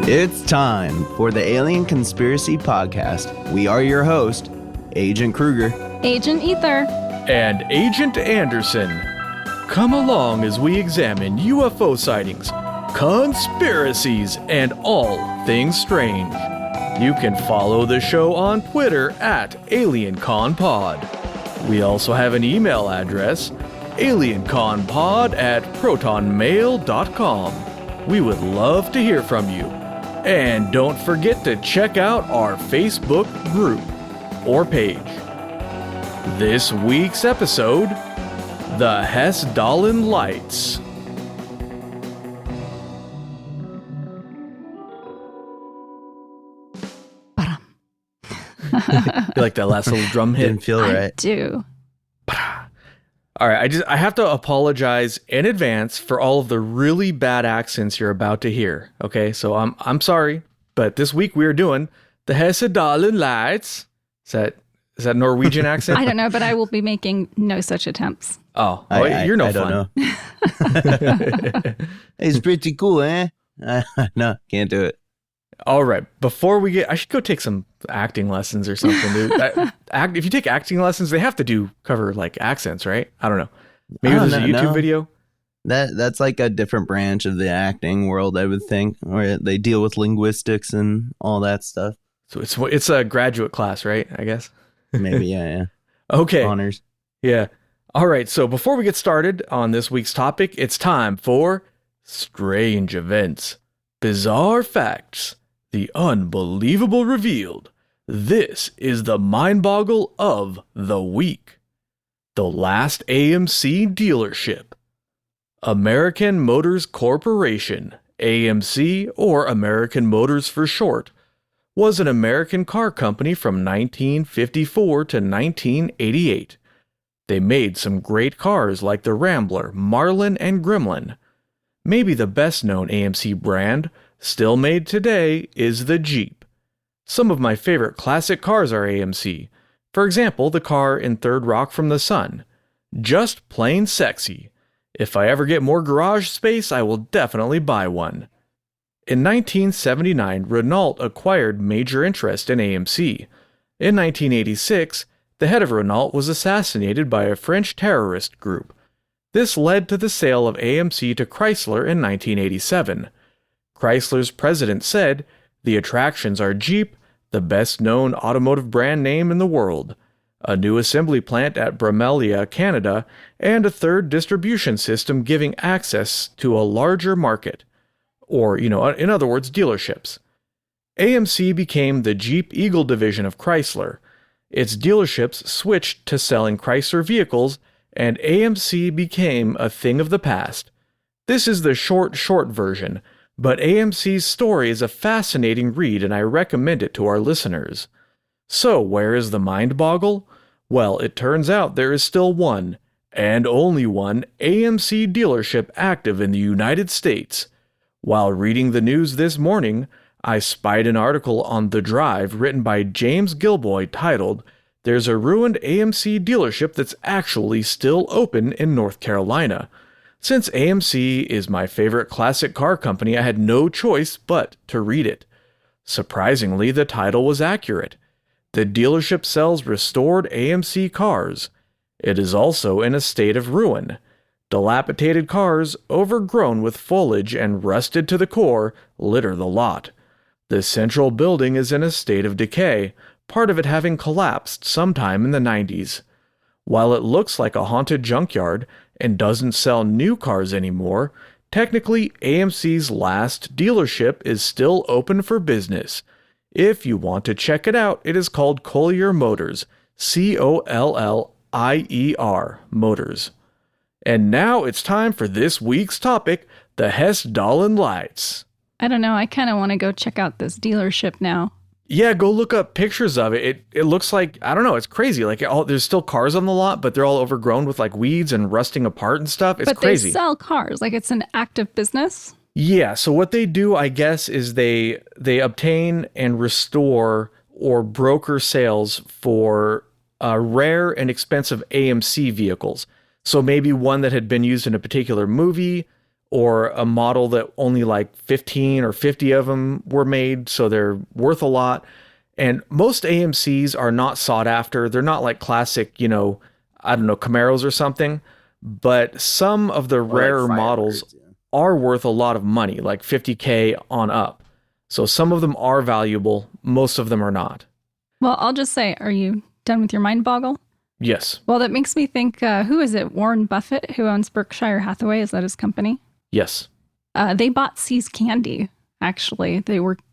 It's time for the Alien Conspiracy Podcast. We are your host, Agent Kruger, Agent Ether, and Agent Anderson. Come along as we examine UFO sightings, conspiracies, and all things strange. You can follow the show on Twitter at AlienConPod. We also have an email address, alienconpod@protonmail.com. We would love to hear from you. And don't forget to check out our Facebook group or page. This week's episode, the Hessdalen Lights. You like that last little drum hit? Didn't feel right. I do. All right, I have to apologize in advance for all of the really bad accents you're about to hear. Okay, so I'm sorry, but this week we are doing the Hessdalen Lights. Is that Norwegian accent? I don't know, but I will be making no such attempts. Oh, you're no fun. Don't know. It's pretty cool, eh? No, can't do it. All right, before we get, I should go take some acting lessons or something, dude. If you take acting lessons, they have to cover like accents, right? I don't know. Maybe there's a YouTube video. That's like a different branch of the acting world, I would think, where they deal with linguistics and all that stuff. So it's a graduate class, right? I guess. Maybe, yeah. Okay. Honors. Yeah. All right. So before we get started on this week's topic, it's time for strange events, bizarre facts, the unbelievable revealed. This is the mind boggle of the week. The last AMC dealership. American Motors Corporation, AMC, or American Motors for short, was an American car company from 1954 to 1988. They made some great cars like the Rambler, Marlin, and Gremlin. Maybe the best known AMC brand, still made today, is the Jeep. Some of my favorite classic cars are AMC. For example, the car in Third Rock from the Sun. Just plain sexy. If I ever get more garage space, I will definitely buy one. In 1979, Renault acquired major interest in AMC. In 1986, the head of Renault was assassinated by a French terrorist group. This led to the sale of AMC to Chrysler in 1987. Chrysler's president said, "The attractions are Jeep, the best-known automotive brand name in the world, a new assembly plant at Bramelia, Canada, and a third distribution system giving access to a larger market." Or, in other words, dealerships. AMC became the Jeep Eagle division of Chrysler. Its dealerships switched to selling Chrysler vehicles, and AMC became a thing of the past. This is the short version, but AMC's story is a fascinating read and I recommend it to our listeners. So, where is the mind boggle? Well, it turns out there is still one, and only one, AMC dealership active in the United States. While reading the news this morning, I spied an article on The Drive written by James Gilboy titled, "There's a ruined AMC dealership that's actually still open in North Carolina." Since AMC is my favorite classic car company, I had no choice but to read it. Surprisingly, the title was accurate. The dealership sells restored AMC cars. It is also in a state of ruin. Dilapidated cars, overgrown with foliage and rusted to the core, litter the lot. The central building is in a state of decay, part of it having collapsed sometime in the 90s. While it looks like a haunted junkyard and doesn't sell new cars anymore, technically AMC's last dealership is still open for business. If you want to check it out, it is called Collier Motors, Collier Motors. And now it's time for this week's topic, the Hessdalen Lights. I don't know. I kind of want to go check out this dealership now. Yeah, go look up pictures of it. It looks like, I don't know, it's crazy. Like, there's still cars on the lot, but they're all overgrown with like weeds and rusting apart and stuff. It's crazy. But they sell cars. Like, it's an active business. Yeah, so what they do, I guess, is they obtain and restore or broker sales for rare and expensive AMC vehicles. So maybe one that had been used in a particular movie or a model that only like 15 or 50 of them were made, so they're worth a lot. And most AMCs are not sought after. They're not like classic, I don't know, Camaros or something, but some of the rarer models are worth a lot of money, like 50K on up. So some of them are valuable, most of them are not. Well, I'll just say, are you done with your mind boggle? Yes. Well, that makes me think, who is it? Warren Buffett, who owns Berkshire Hathaway? Is that his company? Yes. They bought See's Candy, actually.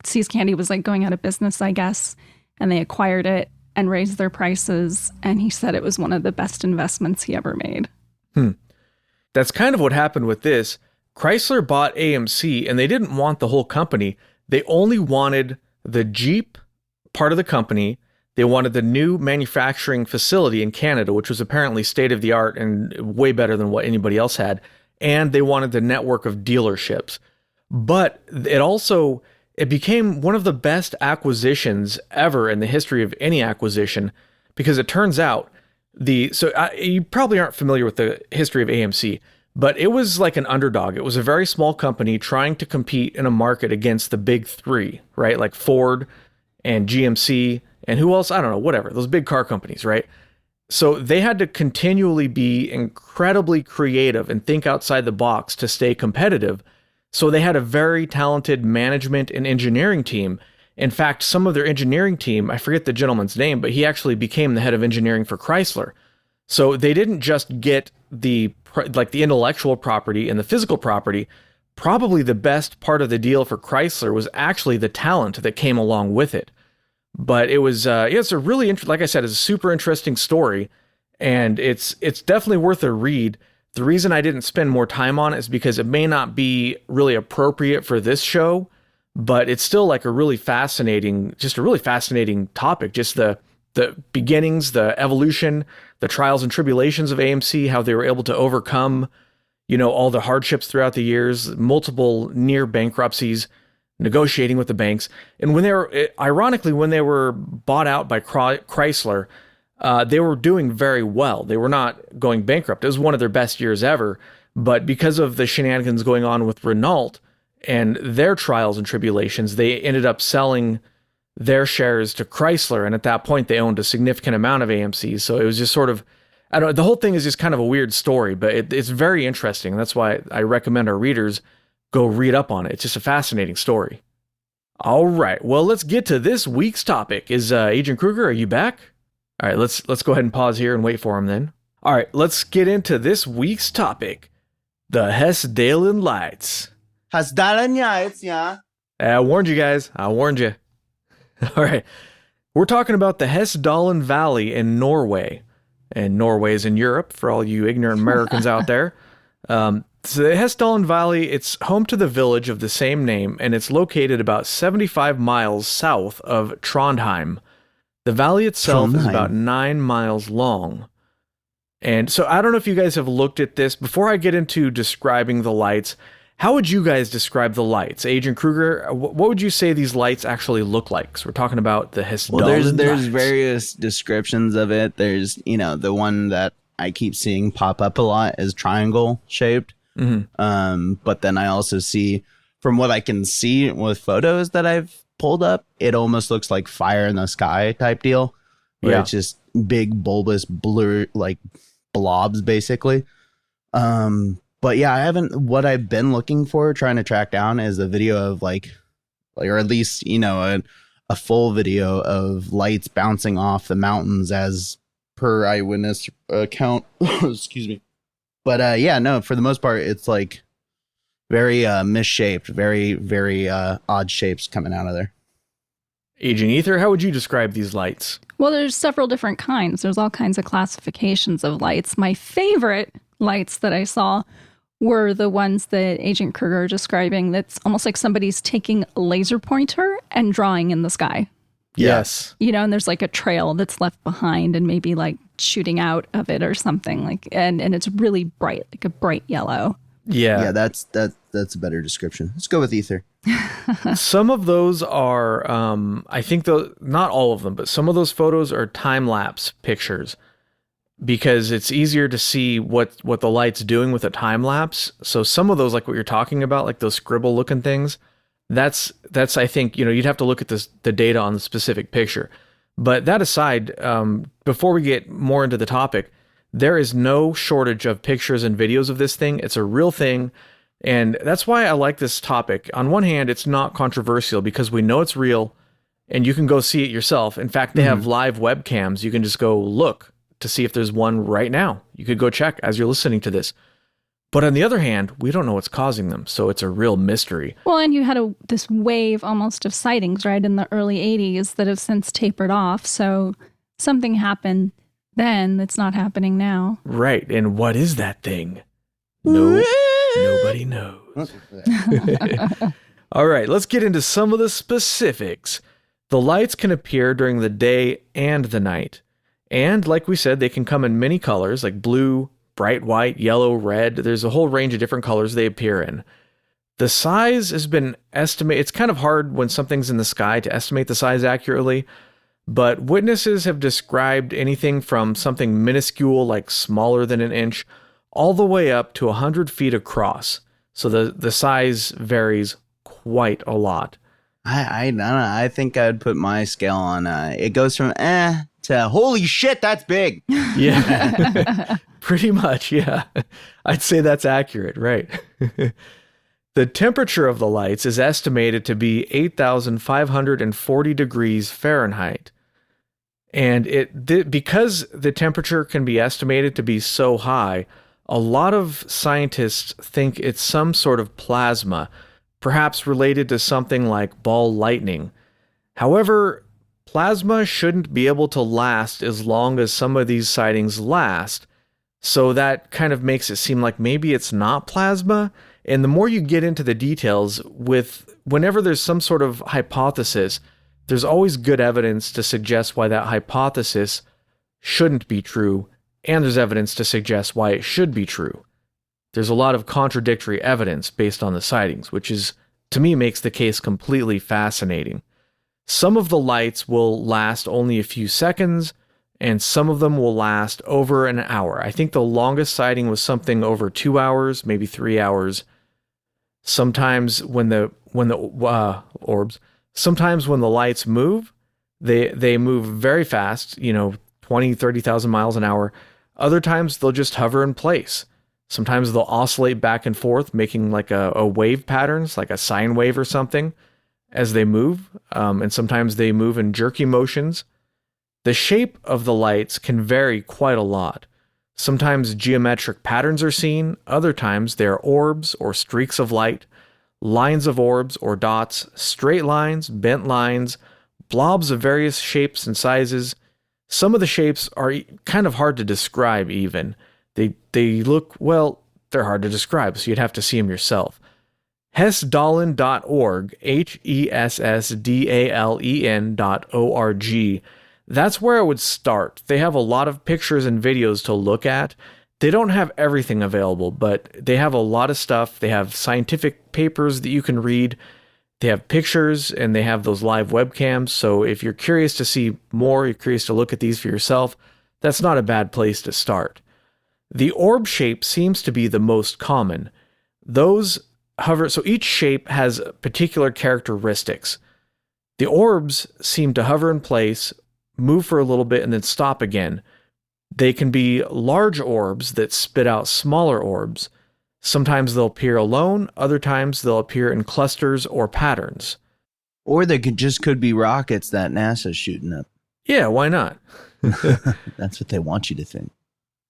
See's Candy was like going out of business, I guess, and they acquired it and raised their prices. And he said it was one of the best investments he ever made. That's kind of what happened with this. Chrysler bought AMC and they didn't want the whole company. They only wanted the Jeep part of the company. They wanted the new manufacturing facility in Canada, which was apparently state of the art and way better than what anybody else had. And they wanted the network of dealerships. But it became one of the best acquisitions ever in the history of any acquisition, because it turns out you probably aren't familiar with the history of AMC, but it was like an underdog. It was a very small company trying to compete in a market against the big three, right? Like Ford and GMC and who else? I don't know, whatever. Those big car companies, right? So they had to continually be incredibly creative and think outside the box to stay competitive. So they had a very talented management and engineering team. In fact, some of their engineering team, I forget the gentleman's name, but he actually became the head of engineering for Chrysler. So they didn't just get the intellectual property and the physical property. Probably the best part of the deal for Chrysler was actually the talent that came along with it. But it was, it's a really, like I said, it's a super interesting story, and it's definitely worth a read. The reason I didn't spend more time on it is because it may not be really appropriate for this show, but it's still like a really fascinating topic. Just the beginnings, the evolution, the trials and tribulations of AMC, how they were able to overcome, all the hardships throughout the years, multiple near bankruptcies, negotiating with the banks. And when they were bought out by Chrysler, they were doing very well. They were not going bankrupt. It was one of their best years ever. But because of the shenanigans going on with Renault and their trials and tribulations, they ended up selling their shares to Chrysler. And at that point, they owned a significant amount of AMCs. So it was just sort of, I don't know, the whole thing is just kind of a weird story, but it's very interesting. That's why I recommend our readers go read up on it. It's just a fascinating story. All right, well, let's get to this week's topic. Is Agent Kruger, are you back? All right, let's go ahead and pause here and wait for him then. All right, let's get into this week's topic. The Hessdalen Lights. Hessdalen Lights, yeah. I warned you guys. I warned you. All right, we're talking about the Hessdalen Valley in Norway. And Norway is in Europe, for all you ignorant Americans out there. So the Hessdalen Valley, it's home to the village of the same name, and it's located about 75 miles south of Trondheim. The valley itself is about 9 miles long. And so I don't know if you guys have looked at this. Before I get into describing the lights, how would you guys describe the lights? Agent Kruger, what would you say these lights actually look like? Because we're talking about the Hessdalen Well, there's lights. various descriptions of it. There's, the one that I keep seeing pop up a lot is triangle shaped. Mm-hmm. But then I also see, from what I can see with photos that I've pulled up, it almost looks like fire in the sky type deal, where it's just big bulbous blur, like blobs basically. But yeah, what I've been looking for, trying to track down, is a video of like or at least, a full video of lights bouncing off the mountains as per eyewitness account. Excuse me. But yeah, no, for the most part, it's like very misshaped, very, very odd shapes coming out of there. Agent Ether, how would you describe these lights? Well, there's several different kinds. There's all kinds of classifications of lights. My favorite lights that I saw were the ones that Agent Kruger is describing. That's almost like somebody's taking a laser pointer and drawing in the sky. Yes. And there's like a trail that's left behind and maybe like shooting out of it or something, like, and it's really bright, like a bright yellow. Yeah. That's a better description. Let's go with Ether. Some of those are, I think not all of them, but some of those photos are time-lapse pictures. because it's easier to see what the light's doing with a time lapse. So some of those, like what you're talking about, like those scribble looking things, that's I think, you'd have to look at the data on the specific picture. But that aside, before we get more into the topic, there is no shortage of pictures and videos of this thing. It's a real thing. And that's why I like this topic. On one hand, it's not controversial because we know it's real and you can go see it yourself. In fact, they have live webcams. You can just go look to see if there's one right now. You could go check as you're listening to this. But on the other hand, we don't know what's causing them. So it's a real mystery. Well, and you had this wave almost of sightings, right, in the early 80s that have since tapered off. So something happened then that's not happening now. Right. And what is that thing? Nobody knows. All right, let's get into some of the specifics. The lights can appear during the day and the night. And like we said, they can come in many colors, like blue, bright white, yellow, red. There's a whole range of different colors they appear in. The size has been estimated. It's kind of hard when something's in the sky to estimate the size accurately, but witnesses have described anything from something minuscule, like smaller than an inch, all the way up to 100 feet across. So the size varies quite a lot. I don't know. I think I would put my scale on, it goes from to holy shit, that's big. Yeah, pretty much, yeah. I'd say that's accurate, right? The temperature of the lights is estimated to be 8,540 degrees Fahrenheit. And because the temperature can be estimated to be so high, a lot of scientists think it's some sort of plasma, perhaps related to something like ball lightning. However, plasma shouldn't be able to last as long as some of these sightings last, so that kind of makes it seem like maybe it's not plasma. And the more you get into the details, whenever there's some sort of hypothesis, there's always good evidence to suggest why that hypothesis shouldn't be true, and there's evidence to suggest why it should be true. There's a lot of contradictory evidence based on the sightings, which to me makes the case completely fascinating. Some of the lights will last only a few seconds, and some of them will last over an hour. I think the longest sighting was something over 2 hours, maybe 3 hours. Sometimes when the lights move, they move very fast, 20, 30,000 miles an hour. Other times they'll just hover in place. Sometimes they'll oscillate back and forth, making like a wave patterns, like a sine wave or something, as they move. And sometimes they move in jerky motions. The shape of the lights can vary quite a lot. Sometimes geometric patterns are seen. Other times they are orbs or streaks of light, lines of orbs or dots, straight lines, bent lines, blobs of various shapes and sizes. Some of the shapes are kind of hard to describe even. They look, well, they're hard to describe, so you'd have to see them yourself. Hessdalen.org, Hessdalen.org. That's where I would start. They have a lot of pictures and videos to look at. They don't have everything available, but they have a lot of stuff. They have scientific papers that you can read. They have pictures, and they have those live webcams. So if you're curious to see more, you're curious to look at these for yourself, that's not a bad place to start. The orb shape seems to be the most common. Those hover, so each shape has particular characteristics. The orbs seem to hover in place, move for a little bit, and then stop again. They can be large orbs that spit out smaller orbs. Sometimes they'll appear alone, other times they'll appear in clusters or patterns. Or they could be rockets that NASA's shooting up. Yeah, why not? That's what they want you to think.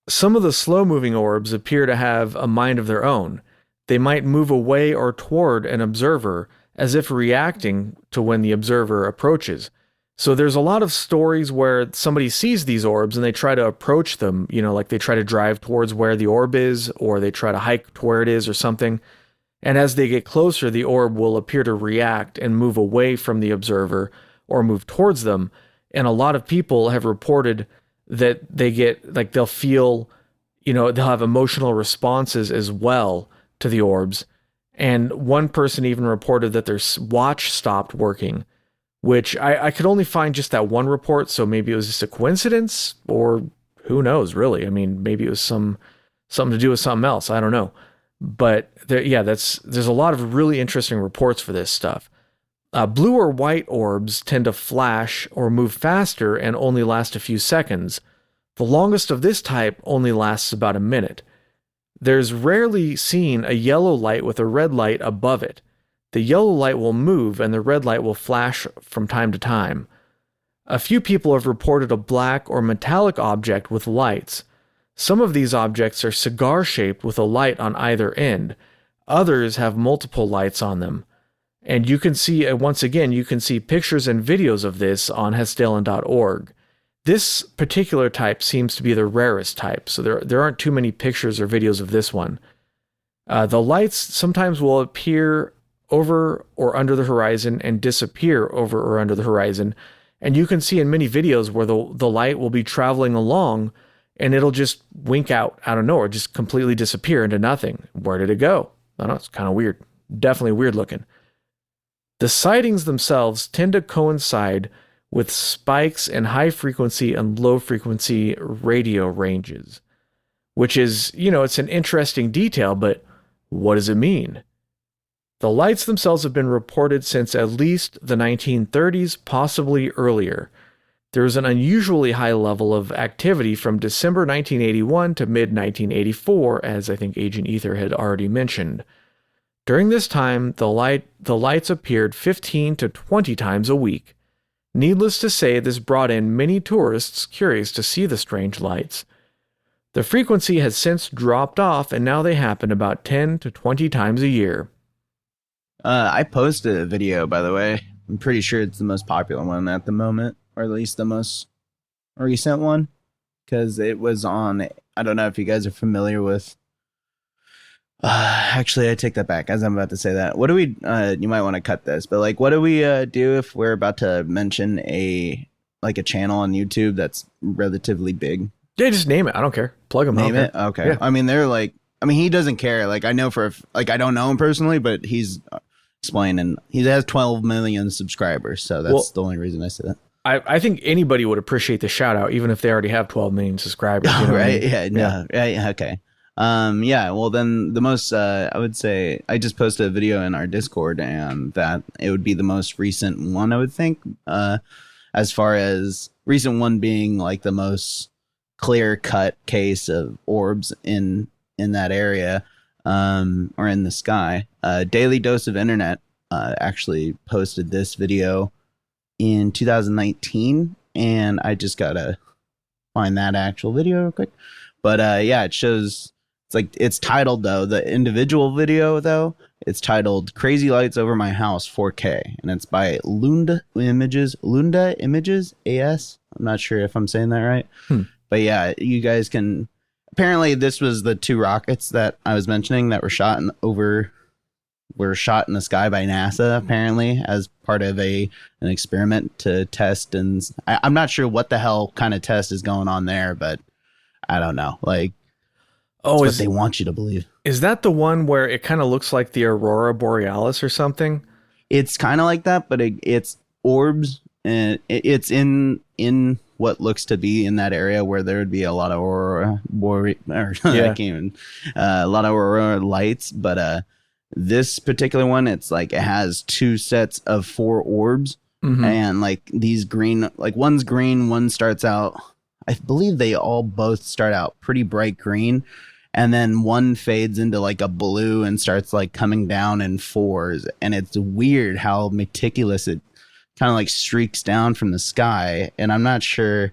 Some of the slow-moving orbs appear to have a mind of their own. They might move away or toward an observer, as if reacting to when the observer approaches. So there's a lot of stories where somebody sees these orbs and they try to approach them, like they try to drive towards where the orb is, or they try to hike to where it is or something. And as they get closer, the orb will appear to react and move away from the observer or move towards them. And a lot of people have reported that they'll feel, they'll have emotional responses as well to the orbs. And one person even reported that their watch stopped working, which I could only find just that one report, so maybe it was just a coincidence, or who knows, really? I mean, maybe it was something to do with something else. I don't know. But there's a lot of really interesting reports for this stuff. Blue or white orbs tend to flash or move faster and only last a few seconds. The longest of this type only lasts about a minute. There's rarely seen a yellow light with a red light above it. The yellow light will move and the red light will flash from time to time. A few people have reported a black or metallic object with lights. Some of these objects are cigar-shaped with a light on either end. Others have multiple lights on them. And you can see, once again, you can see pictures and videos of this on Hessdalen.org. This particular type seems to be the rarest type, so there aren't too many pictures or videos of this one. The lights sometimes will appear over or under the horizon and disappear over or under the horizon. And you can see in many videos where the light will be traveling along and it'll just wink out of nowhere, just completely disappear into nothing. Where did it go? I don't know, it's kind of weird. Definitely weird looking. The sightings themselves tend to coincide with spikes in high frequency and low frequency radio ranges, which is, it's an interesting detail, but what does it mean? The lights themselves have been reported since at least the 1930s, possibly earlier. There was an unusually high level of activity from December 1981 to mid-1984, as I think Agent Ether had already mentioned. During this time, the lights appeared 15 to 20 times a week. Needless to say, this brought in many tourists curious to see the strange lights. The frequency has since dropped off, and now they happen about 10 to 20 times a year. I posted a video, by the way. I'm pretty sure it's the most popular one at the moment, or at least the most recent one, because it was on, I don't know if you guys are familiar with, actually, I take that back, as I'm about to say that. What do we, you might want to cut this, but like, what do we do if we're about to mention a channel on YouTube that's relatively big? Yeah, just name it. I don't care. Plug them. Name it? Okay. Yeah. I mean, he doesn't care. Like, I know I don't know him personally, but he's explaining. He has 12 million subscribers, so that's the only reason I said that. I think anybody would appreciate the shout out, even if they already have 12 million subscribers. You know right? What I mean? Yeah. No. Yeah. Okay. Yeah. Well, then the most, I would say, I just posted a video in our Discord, and that it would be the most recent one, I would think. As far as recent one being like the most clear cut case of orbs in that area, or in the sky. Daily Dose of Internet actually posted this video in 2019, and I just gotta find that actual video real quick. But yeah, it shows, it's titled, though, the individual video, though, it's titled Crazy Lights Over My House 4K, and it's by Lunda Images AS. I'm not sure if I'm saying that right. But yeah, you guys can, apparently this was the 2 rockets that I was mentioning that were shot in the sky by NASA, apparently, as part of an experiment to test. And I'm not sure what the hell kind of test is going on there, but I don't know. Like, what they want you to believe. Is that the one where it kind of looks like the Aurora Borealis or something? It's kind of like that, but it's orbs, and it's in what looks to be in that area where there would be a lot of a lot of aurora lights. But this particular one, it's like it has 2 sets of 4 orbs, and like these green, like one's green, one starts out, I believe they all both start out pretty bright green, and then one fades into like a blue and starts like coming down in 4s, and it's weird how meticulous it kind of like streaks down from the sky. And I'm not sure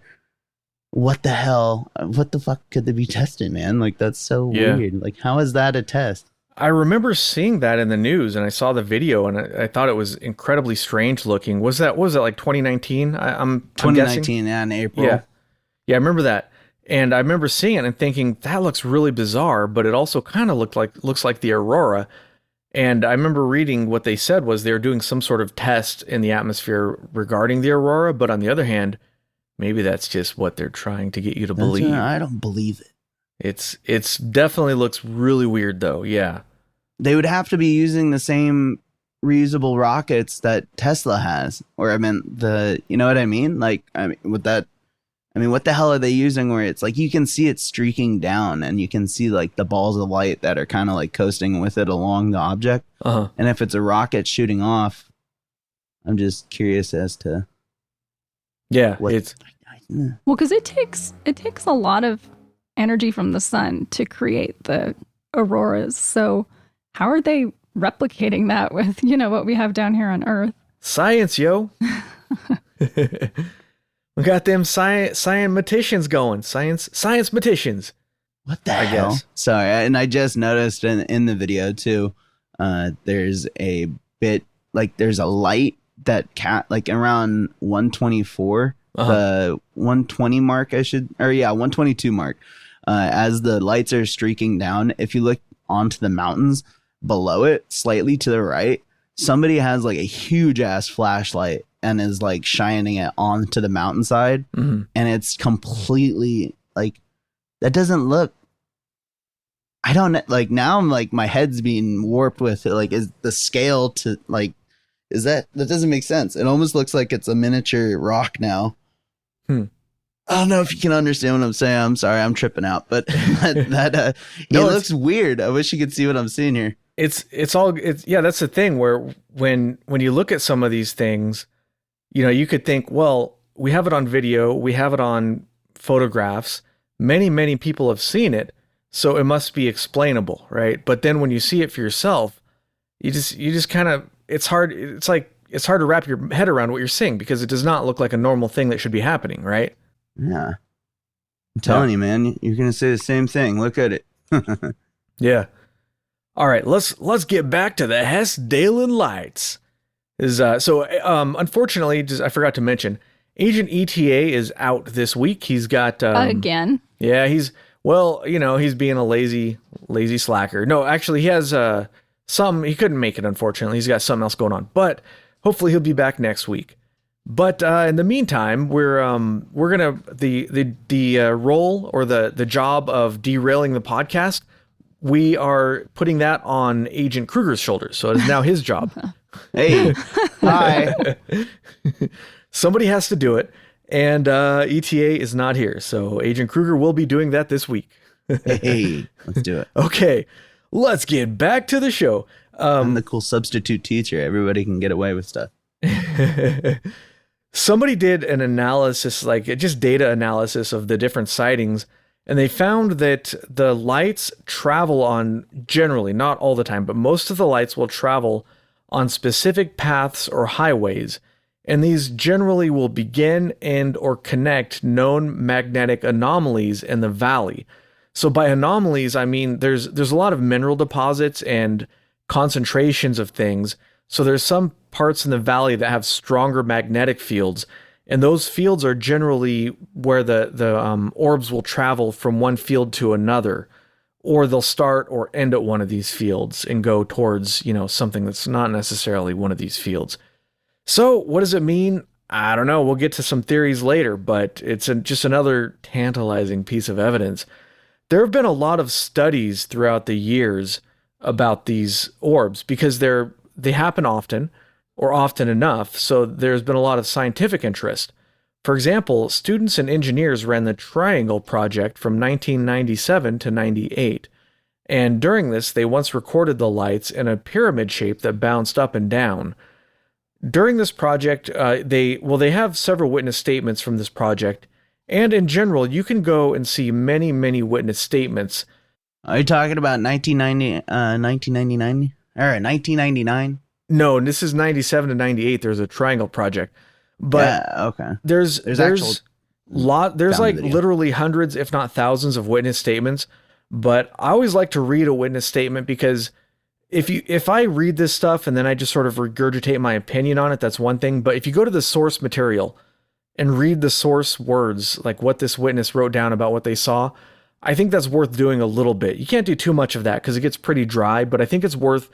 what the fuck could they be testing, man? Like, that's so weird. Like, how is that a test? I remember seeing that in the news, and I saw the video, and I thought it was incredibly strange looking. Was that like 2019? I'm 2019, yeah, in April. Yeah, I remember that. And I remember seeing it and thinking, that looks really bizarre, but it also kind of looks like the Aurora. And I remember reading what they said was they were doing some sort of test in the atmosphere regarding the Aurora, but on the other hand, maybe that's just what they're trying to get you to believe. I don't believe it. It's definitely looks really weird, though. Yeah. They would have to be using the same reusable rockets that Tesla has, or I mean you know what I mean? Like, I mean, with that, I mean, what the hell are they using where it's like you can see it streaking down and you can see like the balls of light that are kind of like coasting with it along the object. Uh-huh. And if it's a rocket shooting off, I'm just curious as to it's Well, because it takes a lot of energy from the sun to create the auroras. So how are they replicating that with, what we have down here on Earth? science, yo. We got them science-maticians going. Science-maticians. What the hell? Guess. Sorry, and I just noticed in the video too, there's a bit, like there's a light that like around 124, the 120 mark, 122 mark. As the lights are streaking down, if you look onto the mountains below it, slightly to the right, somebody has like a huge ass flashlight and is like shining it onto the mountainside, and it's completely like, that doesn't look, I don't like, now I'm like, my head's being warped with it. Like, is the scale to like, that doesn't make sense. It almost looks like it's a miniature rock now. I don't know if you can understand what I'm saying. I'm sorry, I'm tripping out, but it looks weird. I wish you could see what I'm seeing here. It's that's the thing where when you look at some of these things, you could think, well, we have it on video, we have it on photographs, many people have seen it, so it must be explainable, right? But then when you see it for yourself, you just kind of, it's hard to wrap your head around what you're seeing, because it does not look like a normal thing that should be happening, right? Yeah. I'm telling you, man, you're going to say the same thing. Look at it. Yeah. All right, let's get back to the Hessdalen Lights. Unfortunately, I forgot to mention, Agent ETA is out this week. He's got again. Yeah, he's being a lazy slacker. No, actually, he has he couldn't make it. Unfortunately, he's got something else going on. But hopefully, he'll be back next week. But in the meantime, we're gonna the role or the job of derailing the podcast. We are putting that on Agent Kruger's shoulders, so it is now his job. Hey, hi. Somebody has to do it, and ETA is not here, so Agent Kruger will be doing that this week. Hey, let's do it. Okay, let's get back to the show. I'm the cool substitute teacher. Everybody can get away with stuff. Somebody did an analysis, like just data analysis of the different sightings, and they found that the lights travel on, generally, not all the time, but most of the lights will travel on specific paths or highways, and these generally will begin and or connect known magnetic anomalies in the valley. So by anomalies, I mean there's a lot of mineral deposits and concentrations of things. So there's some parts in the valley that have stronger magnetic fields, and those fields are generally where the orbs will travel from one field to another, or they'll start or end at one of these fields and go towards, something that's not necessarily one of these fields. So what does it mean? I don't know. We'll get to some theories later, but it's just another tantalizing piece of evidence. There have been a lot of studies throughout the years about these orbs because they happen often, or often enough, so there's been a lot of scientific interest. For example, students and engineers ran the Triangle Project from 1997 to 98, and during this, they once recorded the lights in a pyramid shape that bounced up and down. During this project, they have several witness statements from this project, and in general, you can go and see many witness statements. Are you talking about 1999? Or 1999? No, this is 97 to 98. There's a Triangle Project, but yeah, okay. There's like video. Literally hundreds, if not thousands, of witness statements. But I always like to read a witness statement because if I read this stuff and then I just sort of regurgitate my opinion on it, that's one thing. But if you go to the source material and read the source words, like what this witness wrote down about what they saw, I think that's worth doing a little bit. You can't do too much of that because it gets pretty dry, but I think it's worth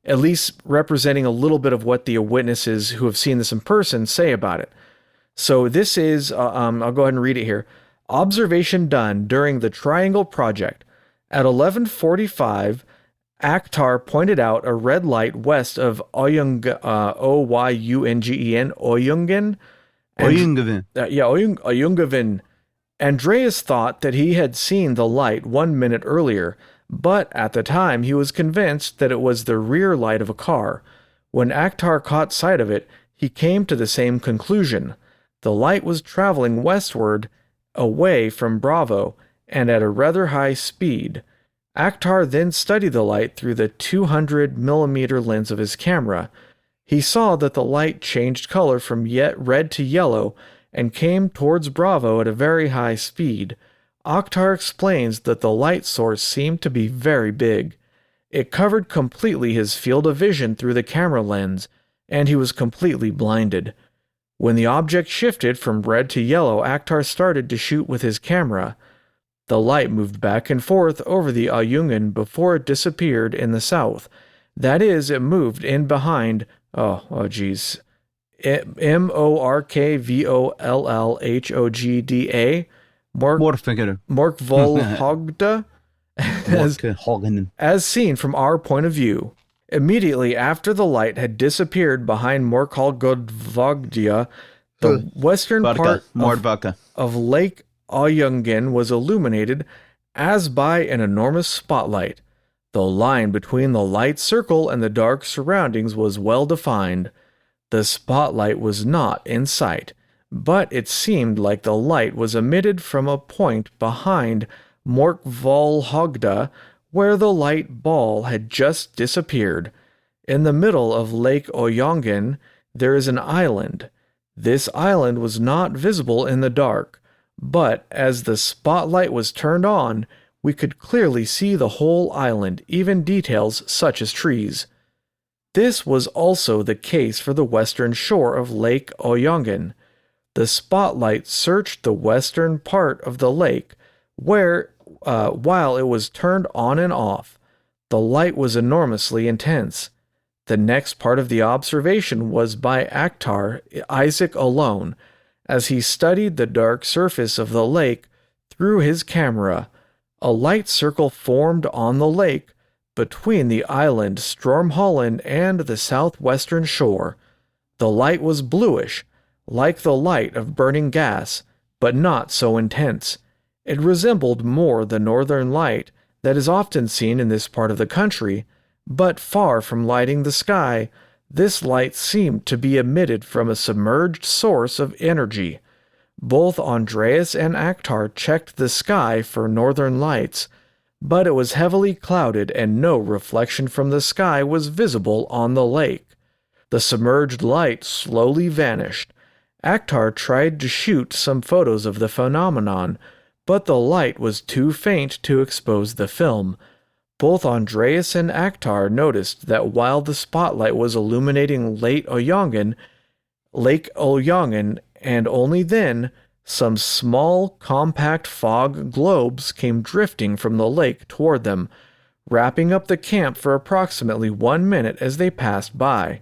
at least representing a little bit of what the witnesses who have seen this in person say about it. So this is, I'll go ahead and read it here. Observation done during the Triangle Project. At 11:45, Akhtar pointed out a red light west of Oyungen, Oyungen, Oyungen. Oyungavan, Andreas thought that he had seen the light 1 minute earlier, but at the time he was convinced that it was the rear light of a car. When Akhtar caught sight of it, he came to the same conclusion. The light was traveling westward, away from Bravo, and at a rather high speed. Akhtar then studied the light through the 200mm lens of his camera. He saw that the light changed color from red to yellow and came towards Bravo at a very high speed. Akhtar explains that the light source seemed to be very big. It covered completely his field of vision through the camera lens, and he was completely blinded. When the object shifted from red to yellow, Akhtar started to shoot with his camera. The light moved back and forth over the Ayungen before it disappeared in the south. That is, it moved in behind, Morkvollhogda, Morkvollhogda, as seen from our point of view. Immediately after the light had disappeared behind Morkvollhogda, the western part of Lake Ayungen was illuminated as by an enormous spotlight. The line between the light circle and the dark surroundings was well defined. The spotlight was not in sight, but it seemed like the light was emitted from a point behind Morkvollhogda where the light ball had just disappeared. In the middle of Lake Ayungen there is an island. This island was not visible in the dark, but as the spotlight was turned on, we could clearly see the whole island, even details such as trees. This was also the case for the western shore of Lake Ayungen. The spotlight searched the western part of the lake, where, while it was turned on and off, the light was enormously intense. The next part of the observation was by Akhtar Isaac alone, as he studied the dark surface of the lake through his camera. A light circle formed on the lake between the island Stormholland and the southwestern shore. The light was bluish, like the light of burning gas, but not so intense. It resembled more the northern light that is often seen in this part of the country, but far from lighting the sky, this light seemed to be emitted from a submerged source of energy. Both Andreas and Akhtar checked the sky for northern lights, but it was heavily clouded and no reflection from the sky was visible on the lake. The submerged light slowly vanished. Akhtar tried to shoot some photos of the phenomenon, but the light was too faint to expose the film. Both Andreas and Akhtar noticed that while the spotlight was illuminating Lake Ayungen, and only then, some small, compact fog globes came drifting from the lake toward them, wrapping up the camp for approximately 1 minute as they passed by.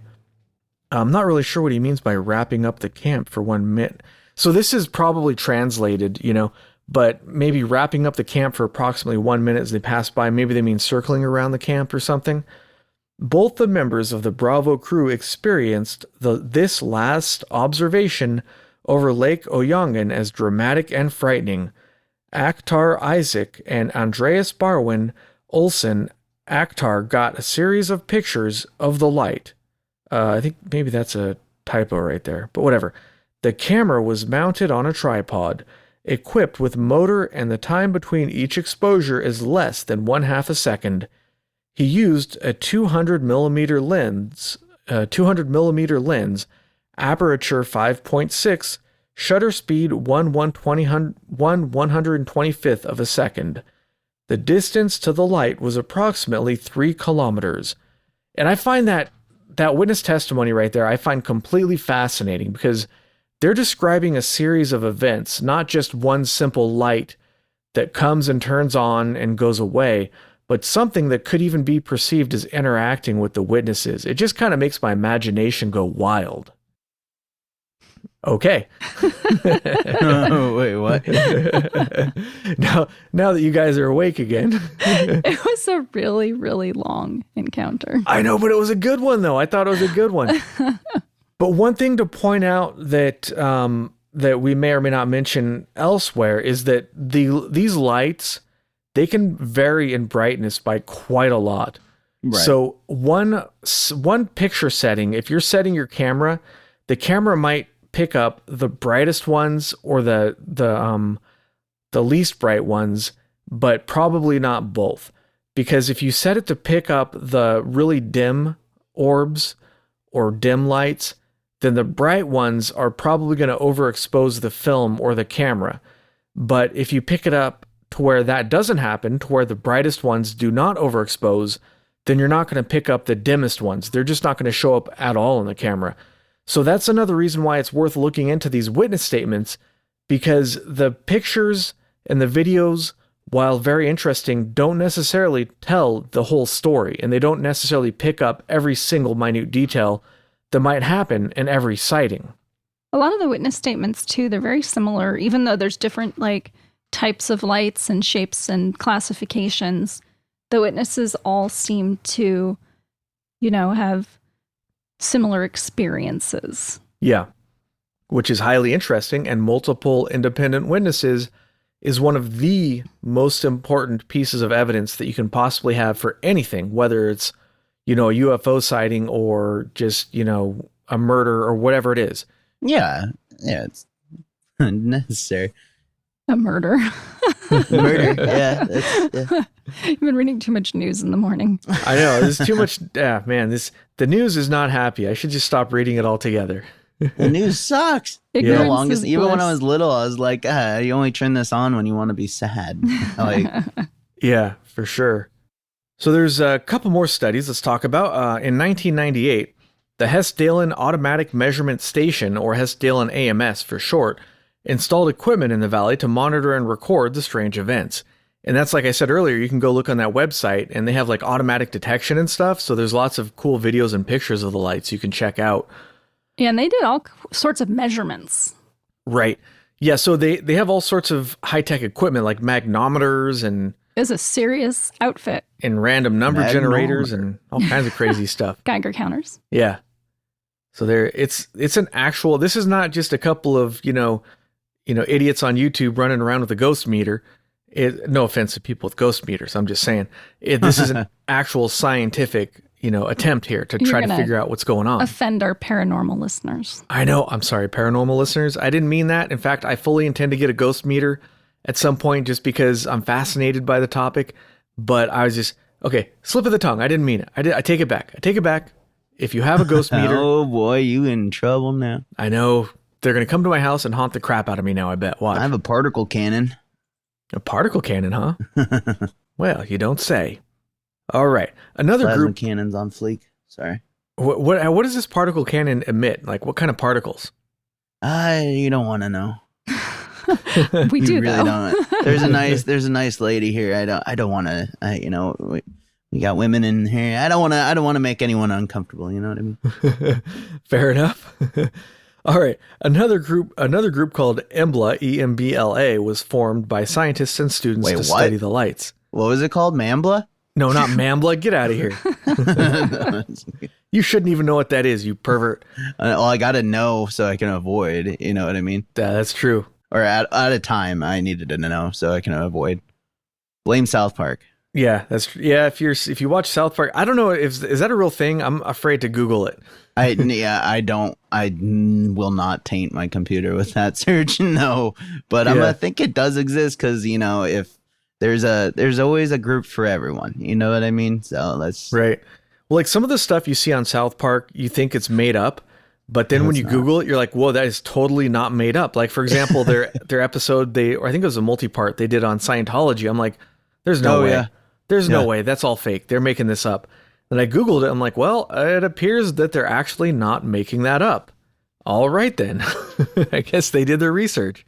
I'm not really sure what he means by wrapping up the camp for 1 minute. So this is probably translated, but maybe wrapping up the camp for approximately 1 minute as they pass by. Maybe they mean circling around the camp or something. Both the members of the Bravo crew experienced this last observation over Lake Ayungen as dramatic and frightening. Akhtar Isaac and Andreas Barwin Olsen. Akhtar got a series of pictures of the light. I think maybe that's a typo right there, but whatever. The camera was mounted on a tripod, equipped with motor, and the time between each exposure is less than 1/2 a second. He used a 200mm lens, aperture 5.6, shutter speed 1/125th of a second. The distance to the light was approximately 3 kilometers. And I find that witness testimony right there, I find completely fascinating, because they're describing a series of events, not just one simple light that comes and turns on and goes away, but something that could even be perceived as interacting with the witnesses. It just kind of makes my imagination go wild. Okay. Oh, wait, what? Now that you guys are awake again. It was a really, really long encounter. I know, but it was a good one, though. I thought it was a good one. But one thing to point out that that we may or may not mention elsewhere is that these lights, they can vary in brightness by quite a lot. Right. So one picture setting, if you're setting your camera, the camera might pick up the brightest ones or the least bright ones, but probably not both. Because if you set it to pick up the really dim orbs or dim lights, then the bright ones are probably going to overexpose the film or the camera. But if you pick it up to where that doesn't happen, to where the brightest ones do not overexpose, then you're not going to pick up the dimmest ones. They're just not going to show up at all in the camera. So that's another reason why it's worth looking into these witness statements, because the pictures and the videos, while very interesting, don't necessarily tell the whole story, and they don't necessarily pick up every single minute detail that might happen in every sighting. A lot of the witness statements, too, they're very similar, even though there's different types of lights and shapes and classifications. The witnesses all seem to, have similar experiences. Yeah, which is highly interesting, and multiple independent witnesses is one of the most important pieces of evidence that you can possibly have for anything, whether it's, a UFO sighting or just, a murder or whatever it is. Yeah, it's necessary. A murder. Murder, yeah. You've been reading too much news in the morning. I know, there's too much, man, the news is not happy. I should just stop reading it altogether. The news sucks. Ignorance The longest, is even when bliss. I was little, I was like, you only turn this on when you want to be sad. Yeah, for sure. So there's a couple more studies let's talk about. In 1998, the Hessdalen Automatic Measurement Station, or Hessdalen AMS for short, installed equipment in the valley to monitor and record the strange events. And that's, like I said earlier, you can go look on that website, and they have automatic detection and stuff. So there's lots of cool videos and pictures of the lights you can check out. Yeah, and they did all sorts of measurements. Right. Yeah, so they have all sorts of high-tech equipment like magnometers and It was a serious outfit. random number generators and all kinds of crazy stuff. Geiger counters. Yeah. So it's an actual, this is not just a couple of, idiots on YouTube running around with a ghost meter. No offense to people with ghost meters. I'm just saying this is an actual scientific, attempt here to try to figure out what's going on. Offend our paranormal listeners. I know. I'm sorry, paranormal listeners. I didn't mean that. In fact, I fully intend to get a ghost meter at some point just because I'm fascinated by the topic. But I was just, okay, slip of the tongue. I didn't mean it. I take it back. If you have a ghost meter. Oh boy, you in trouble now. I know. They're going to come to my house and haunt the crap out of me now, I bet. Watch. I have a particle cannon. A particle cannon, huh? Well, you don't say. All right. Another Plasma group. cannons on fleek. Sorry. What does this particle cannon emit? What kind of particles? You don't want to know. We do, You really though. don't. There's a nice lady here. I don't want to. We got women in here. I don't want to make anyone uncomfortable. You know what I mean? Fair enough. All right. Another group called EMBLA, EMBLA, was formed by scientists and students Wait, to what? study the lights. What was it called? Mambla? No, not Mambla. Get out of here. You shouldn't even know what that is, you pervert. Well, I got to know so I can avoid. You know what I mean? That's true. Or at a time, I needed to know so I can avoid. Blame South Park. Yeah, that's yeah. If you watch South Park, I don't know is that a real thing? I'm afraid to Google it. I will not taint my computer with that search. No, but I'm gonna think it does exist because if there's always a group for everyone. You know what I mean? So let's right. Well, some of the stuff you see on South Park, you think it's made up, but then when you Google it, you're like, whoa, that is totally not made up. For example, their episode or I think it was a multi-part they did on Scientology. I'm like, there's no way. Yeah. There's no way. That's all fake. They're making this up. And I Googled it. I'm like, well, it appears that they're actually not making that up. All right, then. I guess they did their research.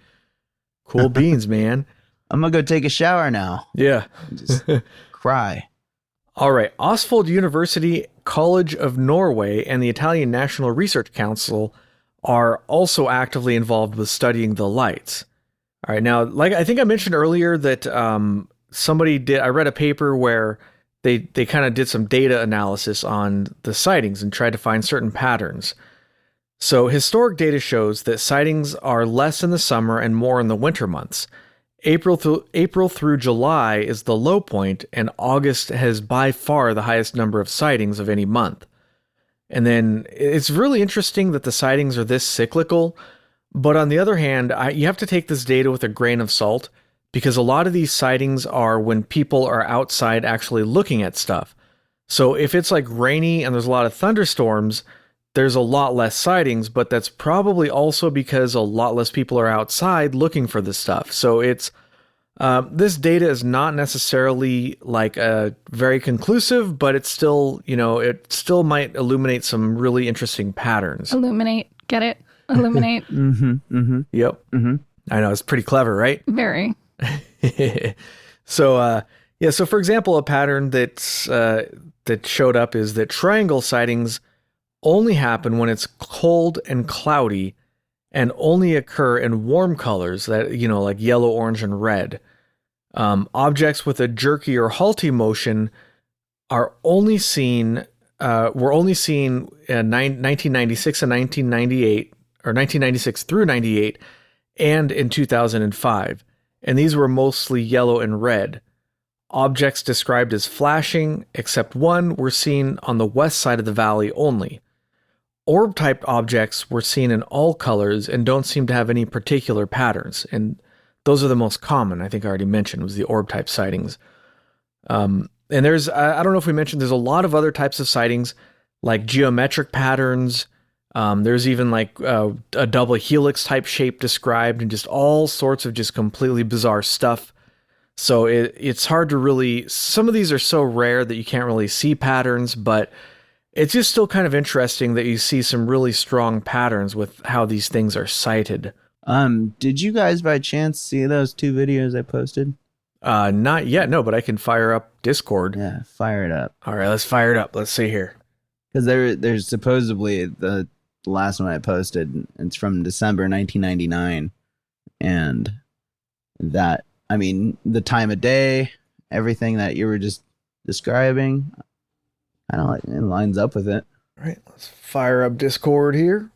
Cool beans, man. I'm going to go take a shower now. Yeah. Just cry. All right. Østfold University College of Norway and the Italian National Research Council are also actively involved with studying the lights. All right. Now, I think I mentioned earlier that I read a paper where they kind of did some data analysis on the sightings and tried to find certain patterns. So historic data shows that sightings are less in the summer and more in the winter months. April through July is the low point, and August has by far the highest number of sightings of any month. And then it's really interesting that the sightings are this cyclical, but on the other hand, you have to take this data with a grain of salt, because a lot of these sightings are when people are outside actually looking at stuff. So if it's like rainy and there's a lot of thunderstorms, there's a lot less sightings, but that's probably also because a lot less people are outside looking for this stuff. So it's this data is not necessarily like very conclusive, but it's still, it still might illuminate some really interesting patterns. Illuminate, get it? Illuminate. Yep. I know, it's pretty clever, right? Very. So for example, a pattern that showed up is that triangle sightings only happen when it's cold and cloudy and only occur in warm colors that, like yellow, orange, and red. Objects with a jerky or halty motion were only seen in 1996 and 1998, or 1996 through 98, and in 2005. And these were mostly yellow and red. Objects described as flashing, except one, were seen on the west side of the valley only. Orb-type objects were seen in all colors and don't seem to have any particular patterns, and those are the most common, I think I already mentioned, was the orb-type sightings. And there's, I don't know if we mentioned, there's a lot of other types of sightings, like geometric patterns. There's even like a double helix type shape described, and just all sorts of just completely bizarre stuff. So it's hard to really, some of these are so rare that you can't really see patterns, but it's just still kind of interesting that you see some really strong patterns with how these things are sighted. Did you guys by chance see those 2 videos I posted? Not yet, no, but I can fire up Discord. Yeah, fire it up. All right, let's fire it up. Let's see here. Because there's supposedly the last one I posted, it's from December 1999, and that, I mean, the time of day, everything that you were just describing, I don't like, it lines up with it. All right, let's fire up Discord here.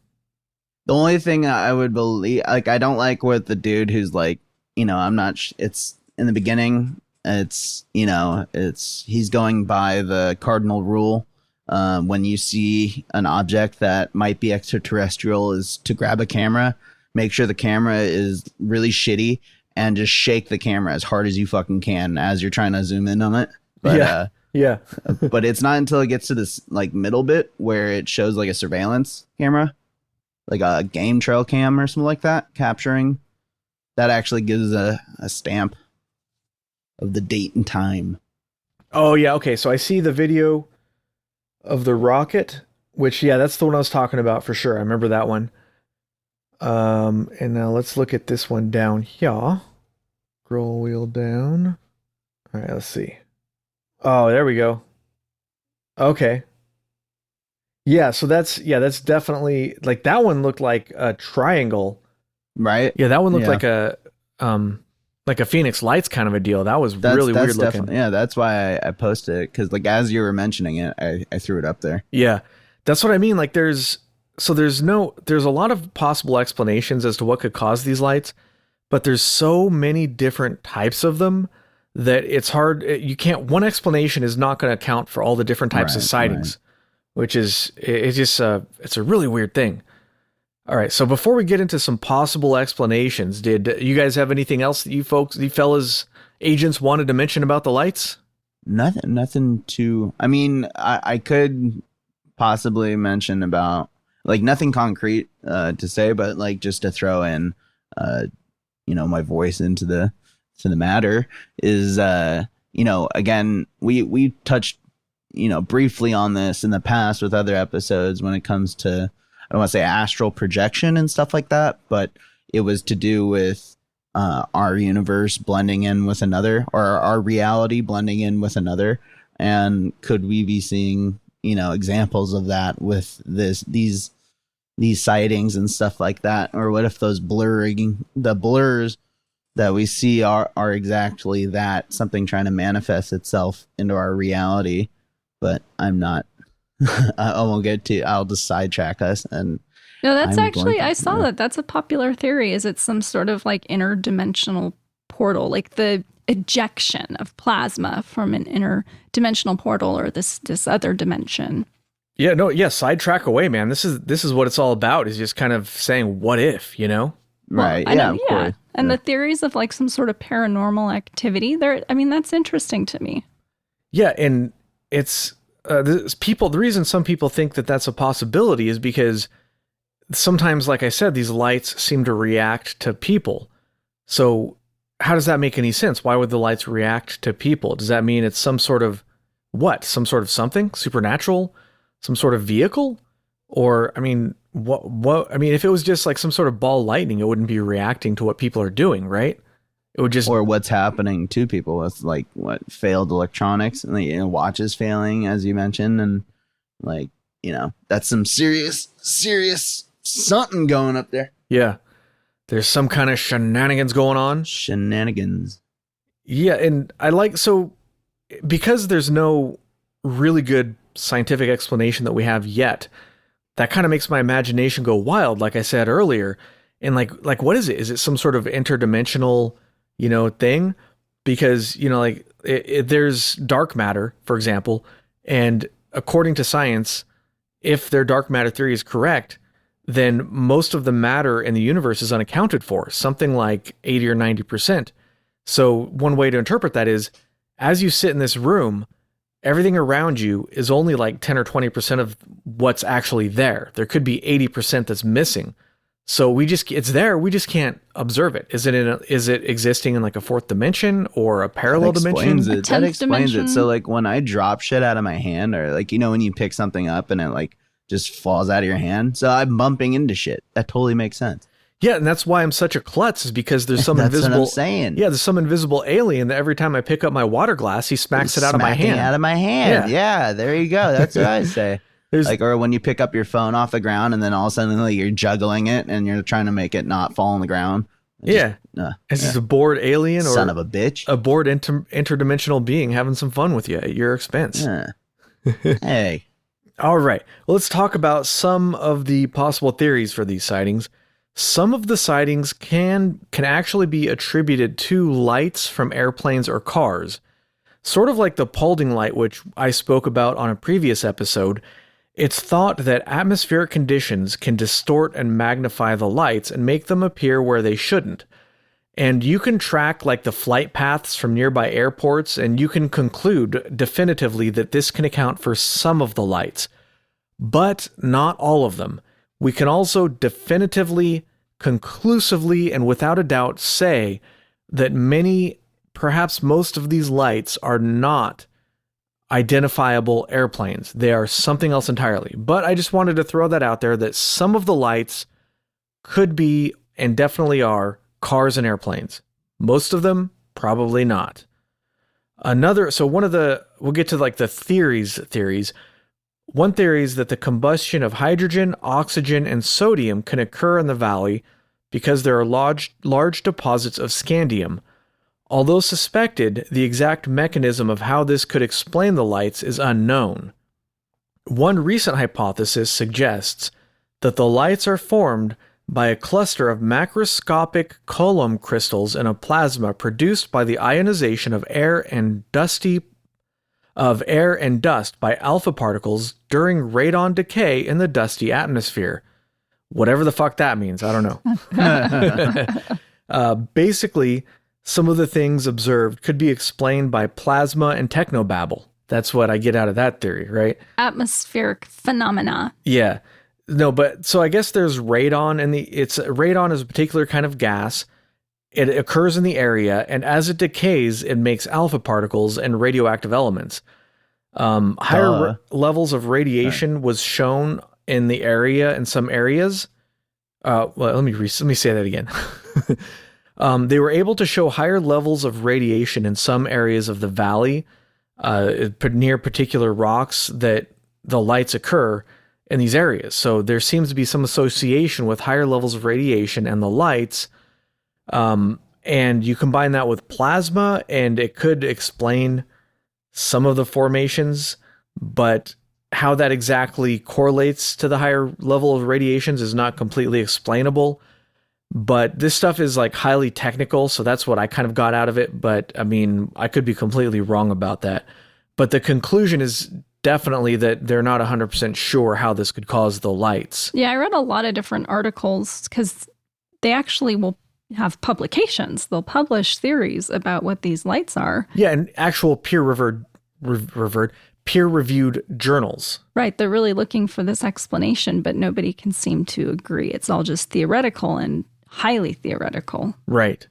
The only thing I would believe, like, I don't like what the dude who's like, I'm not, it's in the beginning, it's, he's going by the cardinal rule. When you see an object that might be extraterrestrial, is to grab a camera, make sure the camera is really shitty, and just shake the camera as hard as you fucking can as you're trying to zoom in on it. But, yeah. But it's not until it gets to this like middle bit where it shows like a surveillance camera, like a game trail cam or something like that, capturing, that actually gives a stamp of the date and time. Oh yeah, okay, so I see the video of the rocket, which, yeah, that's the one I was talking about for sure. I remember that one. And now let's look at this one down here. Scroll wheel down. All right, let's see. Oh, there we go. Okay. Yeah, so that's definitely, like, that one looked like a triangle. Right? Yeah, that one looked like a Phoenix Lights kind of a deal. That was really weird looking. Yeah, that's why I posted it, because like as you were mentioning it, I threw it up there. Yeah, that's what I mean. Like there's a lot of possible explanations as to what could cause these lights, but there's so many different types of them that it's hard. One explanation is not going to account for all the different types of sightings, which is, it's a really weird thing. All right, so before we get into some possible explanations, did you guys have anything else that you fellas agents wanted to mention about the lights? Nothing to, I mean, I could possibly mention about, like, nothing concrete to say, but like just to throw in, my voice into the matter is, again, we touched, briefly on this in the past with other episodes when it comes to, I don't want to say astral projection and stuff like that, but it was to do with our universe blending in with another, or our reality blending in with another. And could we be seeing, examples of that with these sightings and stuff like that? Or what if those the blurs that we see are exactly that, something trying to manifest itself into our reality? But I'm not. I won't get to. I'll just sidetrack us. And No, that's I'm actually, blanking. I saw that. That's a popular theory. Is it some sort of like interdimensional portal, like the ejection of plasma from an interdimensional portal or this other dimension? Yeah, no, yeah, sidetrack away, man. This is what it's all about, is just kind of saying what if, you know? Right. I Yeah, know, of course. And Yeah. the theories of like some sort of paranormal activity, I mean, that's interesting to me. Yeah, and it's the reason some people think that that's a possibility is because sometimes, like I said, these lights seem to react to people. So how does that make any sense? Why would the lights react to people? Does that mean it's some sort of what? Some sort of something supernatural? Some sort of vehicle? Or, I mean, what, I mean, if it was just like some sort of ball lightning, it wouldn't be reacting to what people are doing, right? It would just, Or what's happening to people with like what failed electronics and watches failing, as you mentioned, and like that's some serious something going up there. yeah, there's some kind of shenanigans going on. Shenanigans. Yeah, and so because there's no really good scientific explanation that we have yet, that kind of makes my imagination go wild, like I said earlier. And like what is it? Is it some sort of interdimensional, thing? Because, there's dark matter, for example, and according to science, if their dark matter theory is correct, then most of the matter in the universe is unaccounted for, something like 80 or 90%. So one way to interpret that is, as you sit in this room, everything around you is only like 10 or 20% of what's actually there. There could be 80% that's missing. So it's there. We just can't observe it. Is it existing in like a fourth dimension or a parallel dimension? That explains dimension. it. So like when I drop shit out of my hand, or like when you pick something up and it like just falls out of your hand, so I'm bumping into shit. That totally makes sense. Yeah, and that's why I'm such a klutz, is because there's some That's invisible. what I'm saying. Yeah, there's some invisible alien that every time I pick up my water glass, he smacks it out of my hand. Out of my hand. Yeah. Yeah, there you go. That's what I say. There's Like, or when you pick up your phone off the ground and then all of a sudden like, you're juggling it and you're trying to make it not fall on the ground. Is this a bored alien or son of a bitch? a bored interdimensional being having some fun with you at your expense? Yeah. Hey. All right. Well, let's talk about some of the possible theories for these sightings. Some of the sightings can actually be attributed to lights from airplanes or cars. Sort of like the Paulding light, which I spoke about on a previous episode. It's thought that atmospheric conditions can distort and magnify the lights and make them appear where they shouldn't. And you can track like the flight paths from nearby airports, and you can conclude definitively that this can account for some of the lights, but not all of them. We can also definitively, conclusively, and without a doubt say that many, perhaps most of these lights are not identifiable airplanes. They are something else entirely. But I just wanted to throw that out there, that some of the lights could be, and definitely are, cars and airplanes. Most of them, probably not. We'll get to like the theories. One theory is that the combustion of hydrogen, oxygen, and sodium can occur in the valley because there are large deposits of scandium. Although suspected, the exact mechanism of how this could explain the lights is unknown. One recent hypothesis suggests that the lights are formed by a cluster of macroscopic column crystals in a plasma produced by the ionization of air and dust by alpha particles during radon decay in the dusty atmosphere. Whatever the fuck that means, I don't know. Basically, some of the things observed could be explained by plasma and technobabble. That's what I get out of that theory, right? Atmospheric phenomena. Yeah. No, but so I guess there's radon, and radon is a particular kind of gas. It occurs in the area, and as it decays, it makes alpha particles and radioactive elements. Higher levels of radiation was shown in the area in some areas. Let me say that again. They were able to show higher levels of radiation in some areas of the valley, near particular rocks that the lights occur in these areas. So there seems to be some association with higher levels of radiation and the lights. And you combine that with plasma, and it could explain some of the formations, but how that exactly correlates to the higher level of radiations is not completely explainable. But this stuff is like highly technical, so that's what I kind of got out of it. But I mean, I could be completely wrong about that. But the conclusion is definitely that they're not 100% sure how this could cause the lights. Yeah, I read a lot of different articles because they actually will have publications. They'll publish theories about what these lights are. Yeah, and actual peer-reviewed journals. Right, they're really looking for this explanation, but nobody can seem to agree. It's all just theoretical and highly theoretical. Right.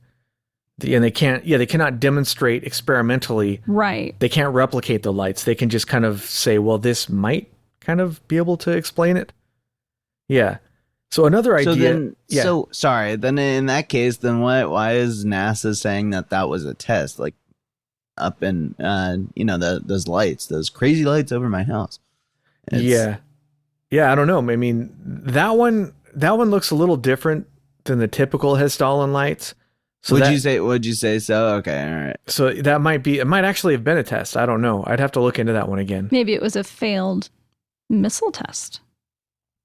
And they cannot demonstrate experimentally. Right. They can't replicate the lights. They can just kind of say, well, this might kind of be able to explain it. Yeah. So another idea. Then in that case, then why is NASA saying that was a test? Like up in, those lights, those crazy lights over my house. Yeah, I don't know. I mean, that one looks a little different than the typical Hessdalen Lights. So would you say so? Okay, all right. So it might actually have been a test. I don't know. I'd have to look into that one again. Maybe it was a failed missile test.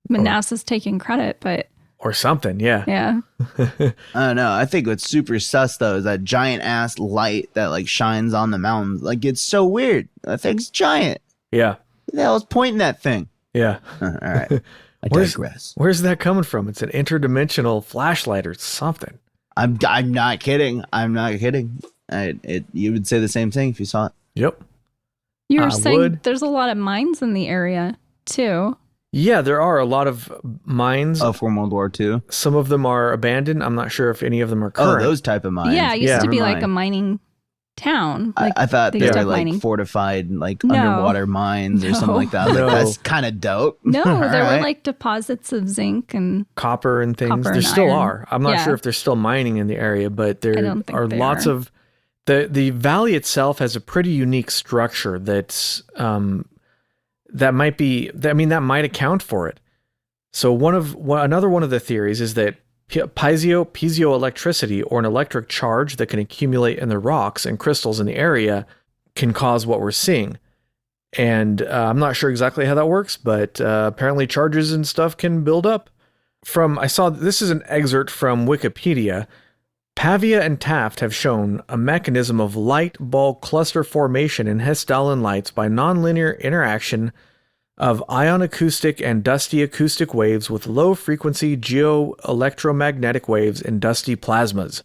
I mean, NASA's taking credit, but or something, yeah. Yeah. I don't know. I think what's super sus though is that giant ass light that like shines on the mountains. Like it's so weird. That thing's giant. Yeah. Who the hell's pointing that thing? Yeah. All right. I digress. Where's that coming from? It's an interdimensional flashlight or something. I'm not kidding. I'm not kidding. You would say the same thing if you saw it. Yep. You were saying there's a lot of mines in the area too. Yeah, there are a lot of mines. From World War II. Some of them are abandoned. I'm not sure if any of them are current. Oh, those type of mines. Yeah, it used to be like a mining town. Like I thought they were like mining. fortified, like underwater mines or something like that. Like, that's kind of dope. No, there were like deposits of zinc and copper and things. There still are. I'm not sure if they're still mining in the area, but there are lots of. The valley itself has a pretty unique structure that's that might account for it. So another one of the theories is that piezoelectricity, or an electric charge that can accumulate in the rocks and crystals in the area, can cause what we're seeing. And I'm not sure exactly how that works, but apparently charges and stuff can build up. This is an excerpt from Wikipedia. Pavia and Taft have shown a mechanism of light ball cluster formation in Hessdalen Lights by nonlinear interaction of ion acoustic and dusty acoustic waves with low frequency geoelectromagnetic waves in dusty plasmas.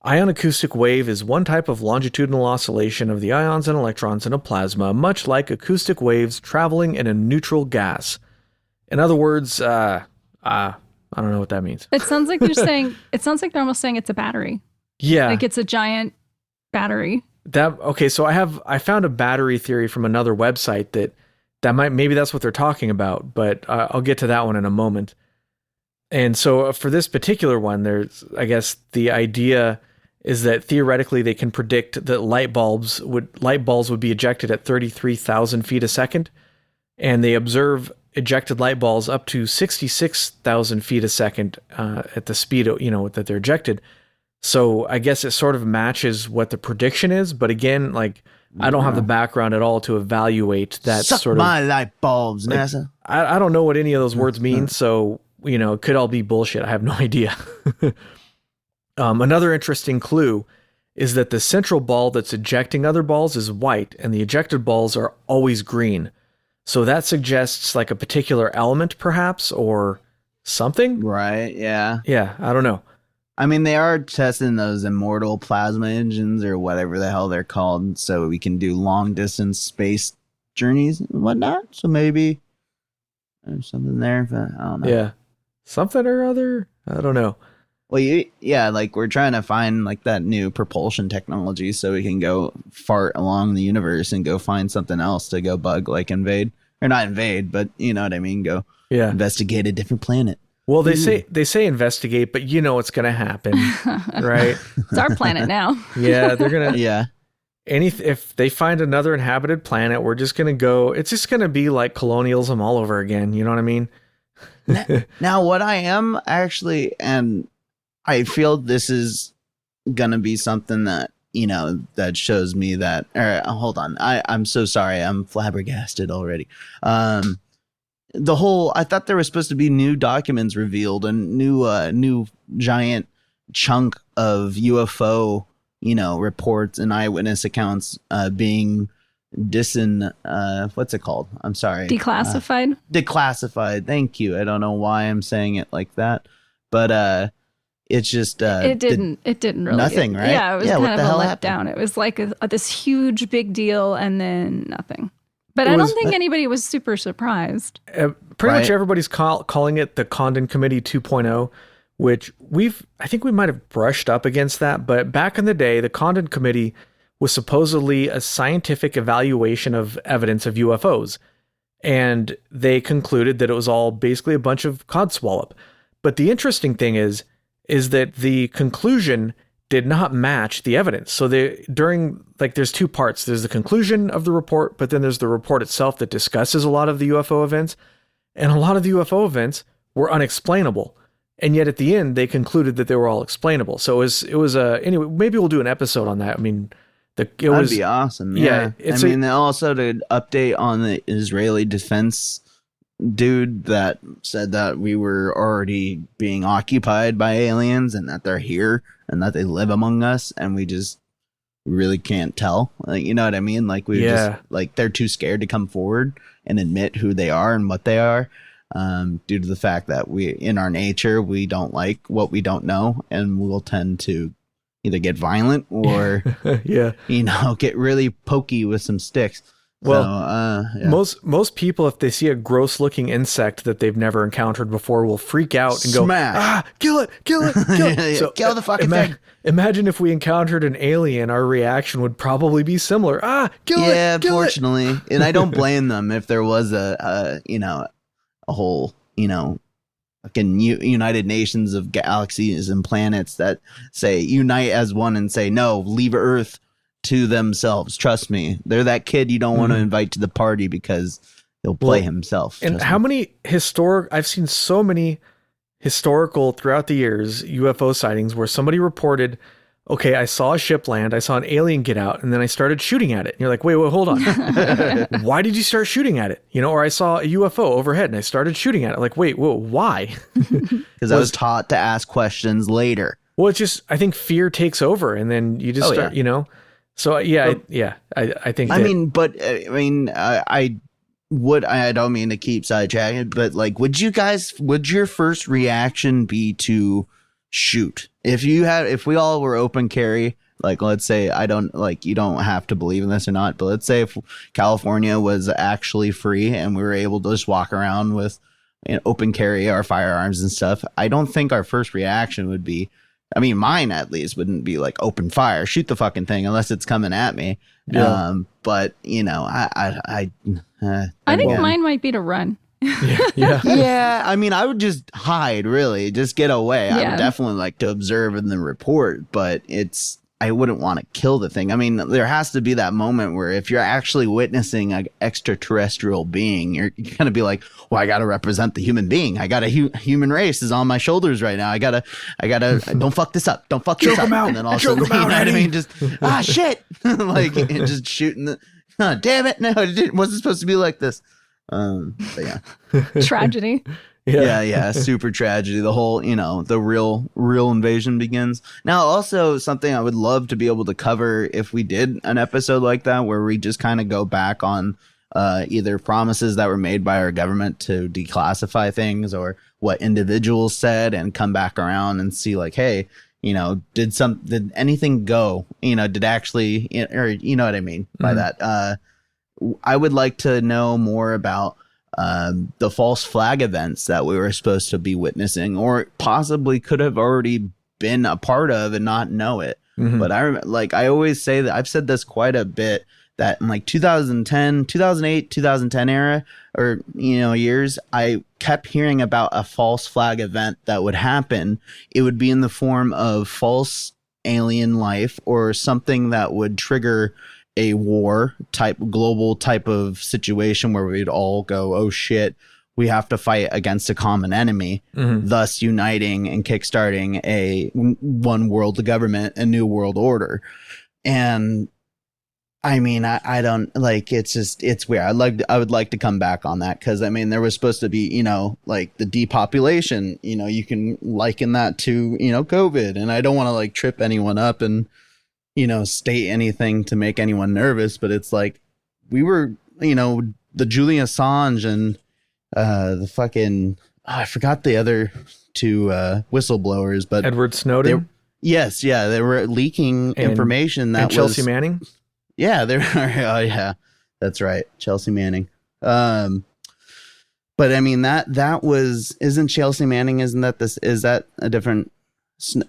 Ion acoustic wave is one type of longitudinal oscillation of the ions and electrons in a plasma, much like acoustic waves traveling in a neutral gas. In other words, I don't know what that means. It sounds like they're saying, they're almost saying it's a battery. Yeah. Like it's a giant battery. So I found a battery theory from another website maybe that's what they're talking about, but I'll get to that one in a moment. And so for this particular one, I guess the idea is that theoretically they can predict that light balls would be ejected at 33,000 feet a second, and they observe ejected light balls up to 66,000 feet a second at the speed that they're ejected. So I guess it sort of matches what the prediction is, but again, like I don't have the background at all to evaluate that. Suck sort of my light bulbs, NASA. I don't know what any of those words mean, so it could all be bullshit. I have no idea. Another interesting clue is that the central ball that's ejecting other balls is white, and the ejected balls are always green. So that suggests like a particular element, perhaps, or something. Right, yeah. Yeah, I don't know. I mean, they are testing those immortal plasma engines or whatever the hell they're called, so we can do long-distance space journeys and whatnot. So maybe there's something there, but I don't know. Yeah, something or other. I don't know. Well, like we're trying to find like that new propulsion technology so we can go fart along the universe and go find something else to go invade, or not invade, but you know what I mean. Go investigate a different planet. Well, they say investigate, but it's going to happen, right? It's our planet now. Yeah, they're gonna. Yeah. If they find another inhabited planet, we're just gonna go. It's just gonna be like colonialism all over again. You know what I mean? Now, what I am actually, and I feel this is gonna be something that that shows me that. Hold on, I'm so sorry, I'm flabbergasted already. I thought there was supposed to be new documents revealed and new giant chunk of UFO reports and eyewitness accounts being what's it called? I'm sorry. Declassified. Declassified. Thank you. I don't know why I'm saying it like that, but it's just it didn't really nothing, right? Yeah, it was kind of a letdown. Happened? It was like this huge big deal and then nothing. But I don't think anybody was super surprised. Pretty much everybody's calling it the Condon Committee 2.0, which I think we might have brushed up against that. But back in the day, the Condon Committee was supposedly a scientific evaluation of evidence of UFOs. And they concluded that it was all basically a bunch of codswallop. But the interesting thing is that the conclusion did not match the evidence. So there's two parts. There's the conclusion of the report, but then there's the report itself that discusses a lot of the UFO events. And a lot of the UFO events were unexplainable. And yet at the end, they concluded that they were all explainable. So it was anyway, maybe we'll do an episode on that. I mean, that'd be awesome. Yeah. Also to update on the Israeli defense dude that said that we were already being occupied by aliens and that they're here and that they live among us and we just really can't tell. Like, you know what I mean? Like just like they're too scared to come forward and admit who they are and what they are. Due to the fact that in our nature, we don't like what we don't know and we'll tend to either get violent or, get really pokey with some sticks. Well, most people, if they see a gross looking insect that they've never encountered before, will freak out and Smash. Go, kill it, kill it, kill it. So, kill the fucking thing. Imagine if we encountered an alien, our reaction would probably be similar. Kill it. Yeah, unfortunately. And I don't blame them if there was a whole, fucking United Nations of galaxies and planets that say unite as one and say, no, leave Earth to themselves. Trust me. They're that kid you don't want to invite to the party because he'll play himself. And how many I've seen so many historical throughout the years UFO sightings where somebody reported, okay, I saw a ship land, I saw an alien get out, and then I started shooting at it. And you're like, wait, hold on. Why did you start shooting at it? Or I saw a UFO overhead and I started shooting at it. Like, wait, whoa, why? Because I was taught to ask questions later. Well, it's just, I think fear takes over and then you just start, So I think. I don't mean to keep sidetracking, but like, would your first reaction be to shoot? If we all were open carry, like, let's say, you don't have to believe in this or not, but let's say if California was actually free and we were able to just walk around with open carry our firearms and stuff, I don't think our first reaction would be, mine at least wouldn't be like open fire, shoot the fucking thing unless it's coming at me. Yeah. But I think mine might be to run. Yeah. I would just hide, really, just get away. I would definitely like to observe in the report, but I wouldn't want to kill the thing. There has to be that moment where if you're actually witnessing an extraterrestrial being, you're going to be like, well, I got to represent the human being. I got a human race is on my shoulders right now. I gotta, don't fuck this up. Don't fuck this up. Out. And then also, just, shit. Like, just shooting damn it. No, it wasn't supposed to be like this. But yeah. Tragedy. Yeah, super tragedy. The whole, the real invasion begins. Now, also something I would love to be able to cover if we did an episode like that, where we just kind of go back on either promises that were made by our government to declassify things or what individuals said and come back around and see like, hey, did anything go, did actually, or you know what I mean by that? I would like to know more about the false flag events that we were supposed to be witnessing or possibly could have already been a part of and not know it. But I always say that I've said this quite a bit, that in like 2010, 2008, 2010 era or, years, I kept hearing about a false flag event that would happen. It would be in the form of false alien life or something that would trigger a war type, global type of situation where we'd all go, oh shit, we have to fight against a common enemy, thus uniting and kickstarting a one world government, a new world order. And I mean, I don't like, it's weird. I would like to come back on that. Cause I mean, there was supposed to be, like the depopulation, you can liken that to, COVID, and I don't want to like trip anyone up and, state anything to make anyone nervous, but it's like, we were, the Julian Assange and, the fucking, I forgot the other two, whistleblowers, but Edward Snowden. Yes. Yeah. They were leaking information that and Chelsea Manning. Yeah, there are. Oh, yeah, that's right, Chelsea Manning. But I mean that was, isn't Chelsea Manning? Is that a different?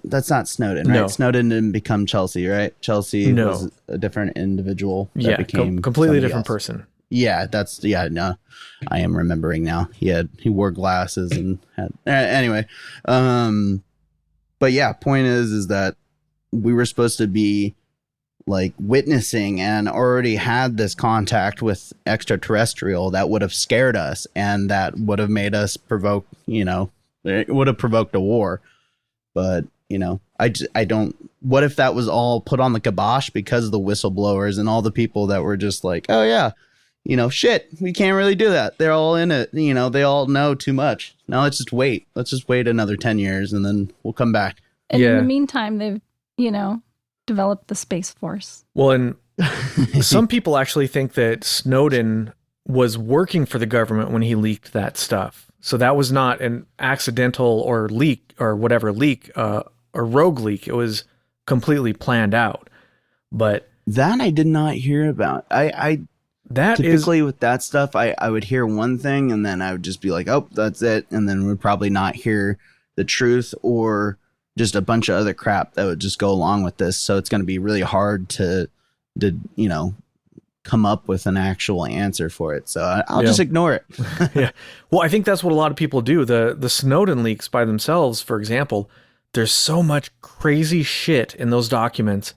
That's not Snowden, right? No. Snowden didn't become Chelsea, right? Chelsea No. was a different individual. That Yeah, became completely somebody different else. person. Yeah, no, I am remembering now. He wore glasses and had anyway. But yeah, point is that we were supposed to be like witnessing and already had this contact with extraterrestrial that would have scared us, and that would have made us provoke, it would have provoked a war. But, I don't, what if that was all put on the kibosh because of the whistleblowers and all the people that were just like, oh yeah, shit, we can't really do that. They're all in it. They all know too much. Now let's just wait. Let's just wait another 10 years and then we'll come back. And in the meantime, they've, developed the Space Force. Well, and some people actually think that Snowden was working for the government when he leaked that stuff. So that was not an accidental or leak or whatever leak, a rogue leak. It was completely planned out. But that I did not hear about. That typically with that stuff, I would hear one thing and then I would just be like, oh, that's it. And then would probably not hear the truth or just a bunch of other crap that would just go along with this. So it's going to be really hard to come up with an actual answer for it. So I'll just ignore it. Yeah. Well, I think that's what a lot of people do. The Snowden leaks by themselves, for example, there's so much crazy shit in those documents.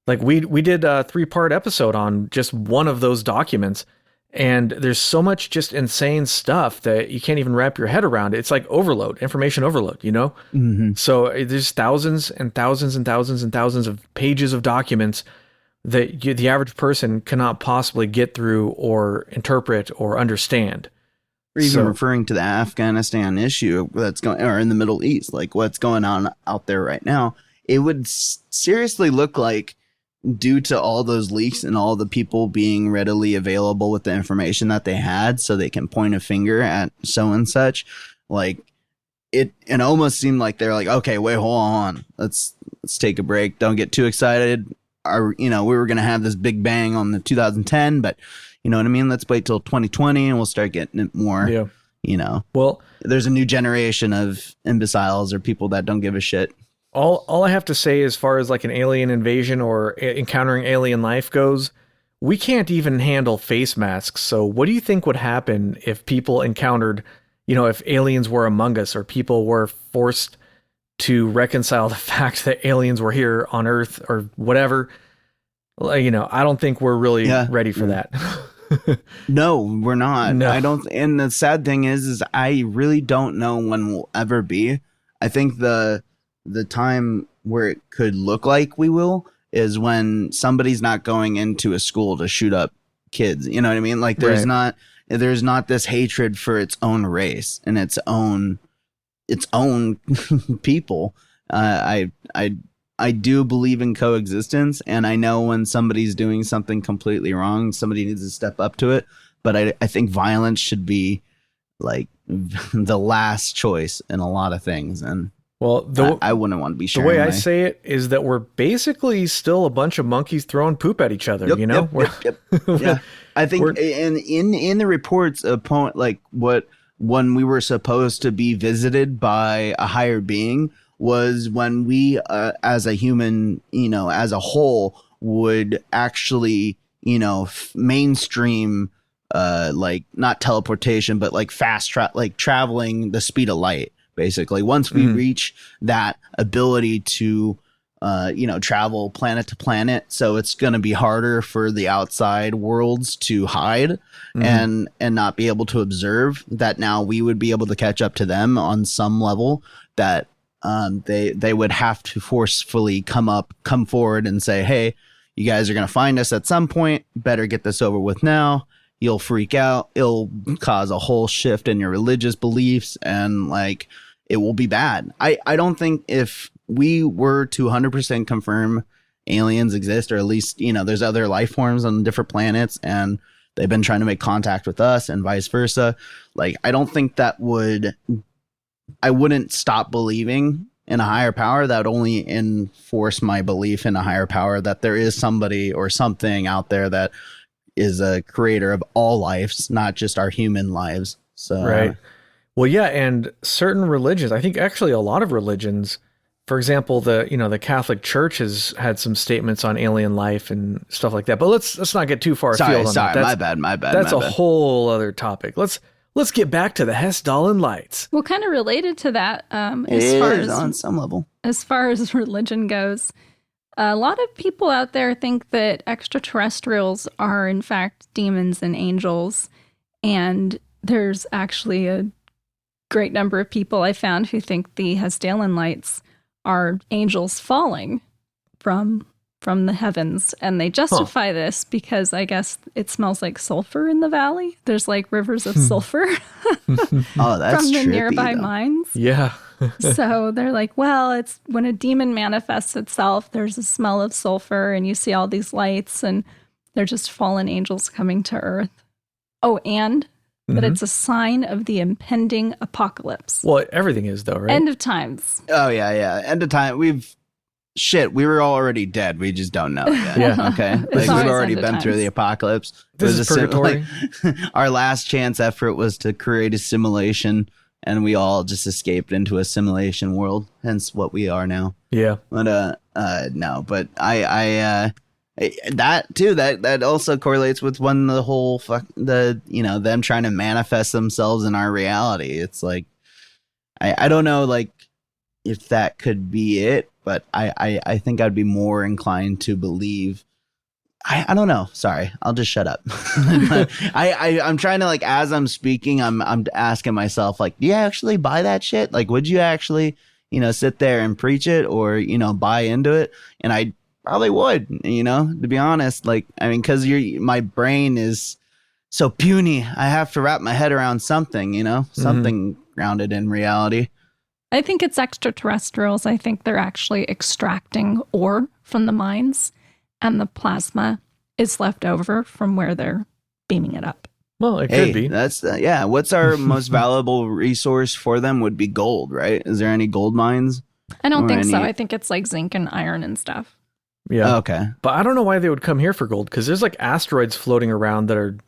Like we did a 3-part episode on just one of those documents, and there's so much just insane stuff that you can't even wrap your head around. It's like overload, information overload, Mm-hmm. So there's thousands and thousands and thousands and thousands of pages of documents that the average person cannot possibly get through or interpret or understand. Or even referring to the Afghanistan issue that's going, or in the Middle East, like what's going on out there right now, it would seriously look like, due to all those leaks and all the people being readily available with the information that they had, so they can point a finger at so and such, like it almost seemed like they're like, okay, wait, hold on, let's take a break, don't get too excited. We were gonna have this big bang on the 2010, but you know what I mean, let's wait till 2020 and we'll start getting it more. Well, there's a new generation of imbeciles or people that don't give a shit. All I have to say, as far as like an alien invasion or encountering alien life goes, we can't even handle face masks. So what do you think would happen if people encountered, if aliens were among us, or people were forced to reconcile the fact that aliens were here on Earth or whatever? I don't think we're really ready for that. No, we're not. No. I don't. And the sad thing is I really don't know when we'll ever be. I think the time where it could look like we will is when somebody's not going into a school to shoot up kids. You know what I mean? Like there's not this hatred for its own race and its own people. I do believe in coexistence, and I know when somebody's doing something completely wrong, somebody needs to step up to it. But I think violence should be like the last choice in a lot of things. And well, I wouldn't want to be sharing. The way I say it is that we're basically still a bunch of monkeys throwing poop at each other. Yep. Yeah, I think in the reports like when we were supposed to be visited by a higher being was when we as a human, as a whole, would actually mainstream like not teleportation but like like traveling the speed of light. Basically, once we reach that ability to, travel planet to planet, so it's going to be harder for the outside worlds to hide and not be able to observe. That now we would be able to catch up to them on some level. That they would have to forcefully come forward and say, hey, you guys are going to find us at some point. Better get this over with now. You'll freak out. It'll cause a whole shift in your religious beliefs, and like it will be bad. I don't think if we were to 100% confirm aliens exist, or at least, you know, there's other life forms on different planets and they've been trying to make contact with us and vice versa. Like, I don't think I wouldn't stop believing in a higher power. That would only enforce my belief in a higher power, that there is somebody or something out there that is a creator of all lives, not just our human lives. So, right. Well, yeah. And certain religions, I think actually a lot of religions, for example, the Catholic Church has had some statements on alien life and stuff like that. But let's not get too far afield on that. My bad. That's a whole other topic. Let's get back to the Hessdalen Lights. Well, kind of related to that, on some level, as far as religion goes, a lot of people out there think that extraterrestrials are in fact demons and angels, and there's actually a great number of people I found who think the Hessdalen Lights are angels falling from the heavens, and they justify this because I guess it smells like sulfur in the valley. There's like rivers of sulfur oh, that's from the trippy, nearby though. mines. Yeah. So they're like, well, it's when a demon manifests itself, there's a smell of sulfur and you see all these lights, and they're just fallen angels coming to earth. Oh, and that it's a sign of the impending apocalypse. Well, everything is though, right? End of times. Oh yeah. End of time. We were already dead. We just don't know yet. Yeah. Okay. It's Like, we've always already end of been through times. the apocalypse. This is purgatory. Our last chance effort was to create a simulation, and we all just escaped into a simulation world. Hence what we are now. Yeah. But no. But that too. That also correlates with when the whole them trying to manifest themselves in our reality. It's like I don't know, like, if that could be it, but I think I'd be more inclined to believe. I don't know. Sorry, I'll just shut up. I'm trying to, like, as I'm speaking, I'm asking myself, like, do you actually buy that shit? Like, would you actually, sit there and preach it, or, buy into it? And I probably would, to be honest. Like, I mean, because my brain is so puny. I have to wrap my head around something, something grounded in reality. I think it's extraterrestrials. I think they're actually extracting ore from the mines, and the plasma is left over from where they're beaming it up. Well, it could be. That's what's our most valuable resource for them would be gold, right? Is there any gold mines? I don't think so. I think it's like zinc and iron and stuff. Yeah. Okay. But I don't know why they would come here for gold, because there's like asteroids floating around that are,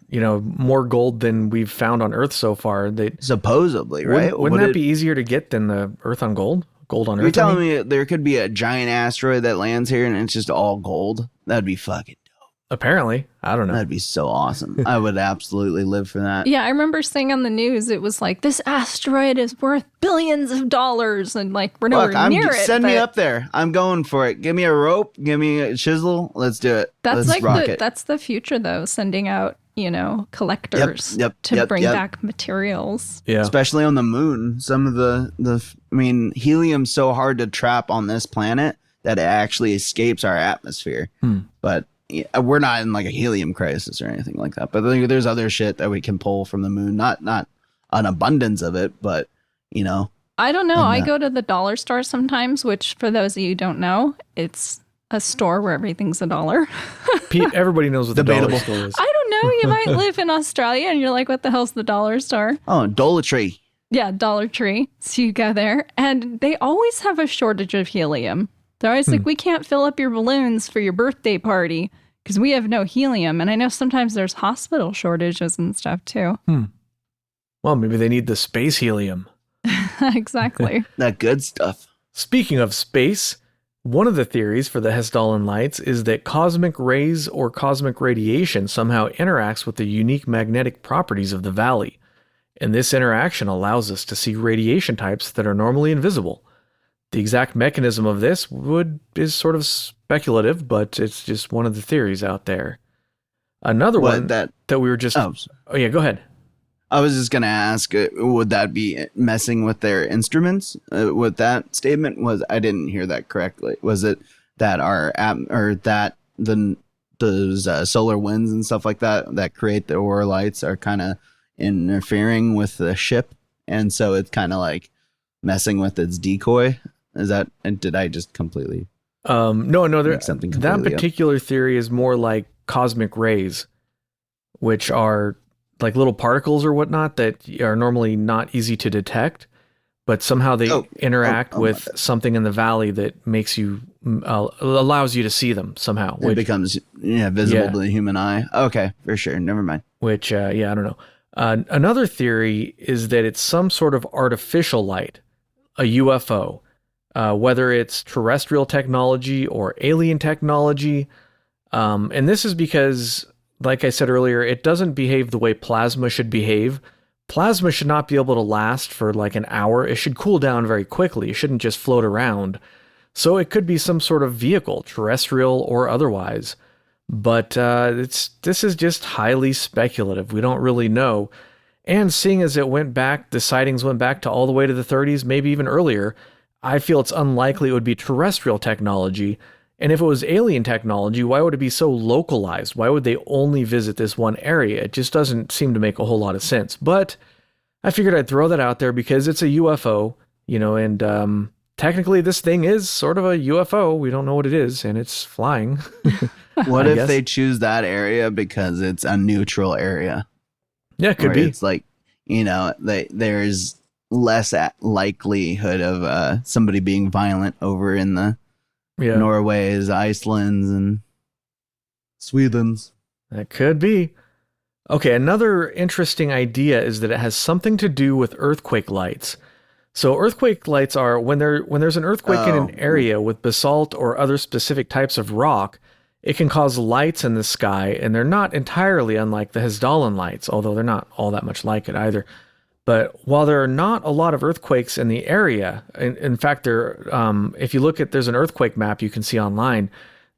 more gold than we've found on Earth so far. Supposedly, right? Wouldn't that be easier to get than the Earth on gold? Gold on Earth? You're telling me there could be a giant asteroid that lands here and it's just all gold? That'd be fucking dope. Apparently. I don't know. That'd be so awesome. I would absolutely live for that. Yeah, I remember seeing on the news, it was like, this asteroid is worth billions of dollars, and like, we're nowhere near it. Send me up there. I'm going for it. Give me a rope. Give me a chisel. Let's do it. Let's rock it. That's the future, though, sending out, collectors to bring back materials. Yeah. Especially on the moon. Some of helium's so hard to trap on this planet that it actually escapes our atmosphere. But we're not in like a helium crisis or anything like that. But there's other shit that we can pull from the moon. Not an abundance of it, but I don't know. I go to the dollar store sometimes, which, for those of you who don't know, it's a store where everything's $1. Pete, everybody knows what the dollar store is. I don't know. You might live in Australia and you're like, what the hell's the dollar store? Oh, Dollar Tree. Yeah, Dollar Tree. So you go there, and they always have a shortage of helium. They're always like, we can't fill up your balloons for your birthday party because we have no helium. And I know sometimes there's hospital shortages and stuff too. Well, maybe they need the space helium. Exactly. That good stuff. Speaking of space, one of the theories for the Hessdalen Lights is that cosmic rays or cosmic radiation somehow interacts with the unique magnetic properties of the valley. And this interaction allows us to see radiation types that are normally invisible. The exact mechanism of this is sort of speculative, but it's just one of the theories out there. Another one that we were just... Oh, yeah, go ahead. I was just going to ask, would that be messing with their instruments? What that statement was, I didn't hear that correctly. Was it that that those solar winds and stuff like that create the aurora lights are kind of interfering with the ship, and so it's kind of like messing with its decoy. Is that? And did I just completely? No, something that particular theory is more like cosmic rays, which are like little particles or whatnot that are normally not easy to detect, but somehow they interact with something in the valley that makes you allows you to see them somehow. It becomes visible to the human eye. Okay, for sure. Never mind. Which I don't know. Another theory is that it's some sort of artificial light, a UFO, whether it's terrestrial technology or alien technology. And this is because, like I said earlier, it doesn't behave the way plasma should behave. Plasma should not be able to last for like an hour. It should cool down very quickly. It shouldn't just float around. So it could be some sort of vehicle, terrestrial or otherwise. But this is just highly speculative. We don't really know. And seeing as the sightings went back to all the way to the 30s, maybe even earlier, I feel it's unlikely it would be terrestrial technology. And if it was alien technology, why would it be so localized? Why would they only visit this one area? It just doesn't seem to make a whole lot of sense. But I figured I'd throw that out there because it's a UFO, and technically this thing is sort of a UFO. We don't know what it is, and it's flying. What if they choose that area because it's a neutral area? Yeah, it could be. It's like, there's less likelihood of somebody being violent over in the Norways, Icelands, and Swedens. That could be. Okay, another interesting idea is that it has something to do with earthquake lights. So earthquake lights are when there's an earthquake in an area with basalt or other specific types of rock, it can cause lights in the sky, and they're not entirely unlike the Hessdalen Lights, although they're not all that much like it either. But while there are not a lot of earthquakes in the area, in fact, if you look at, there's an earthquake map you can see online,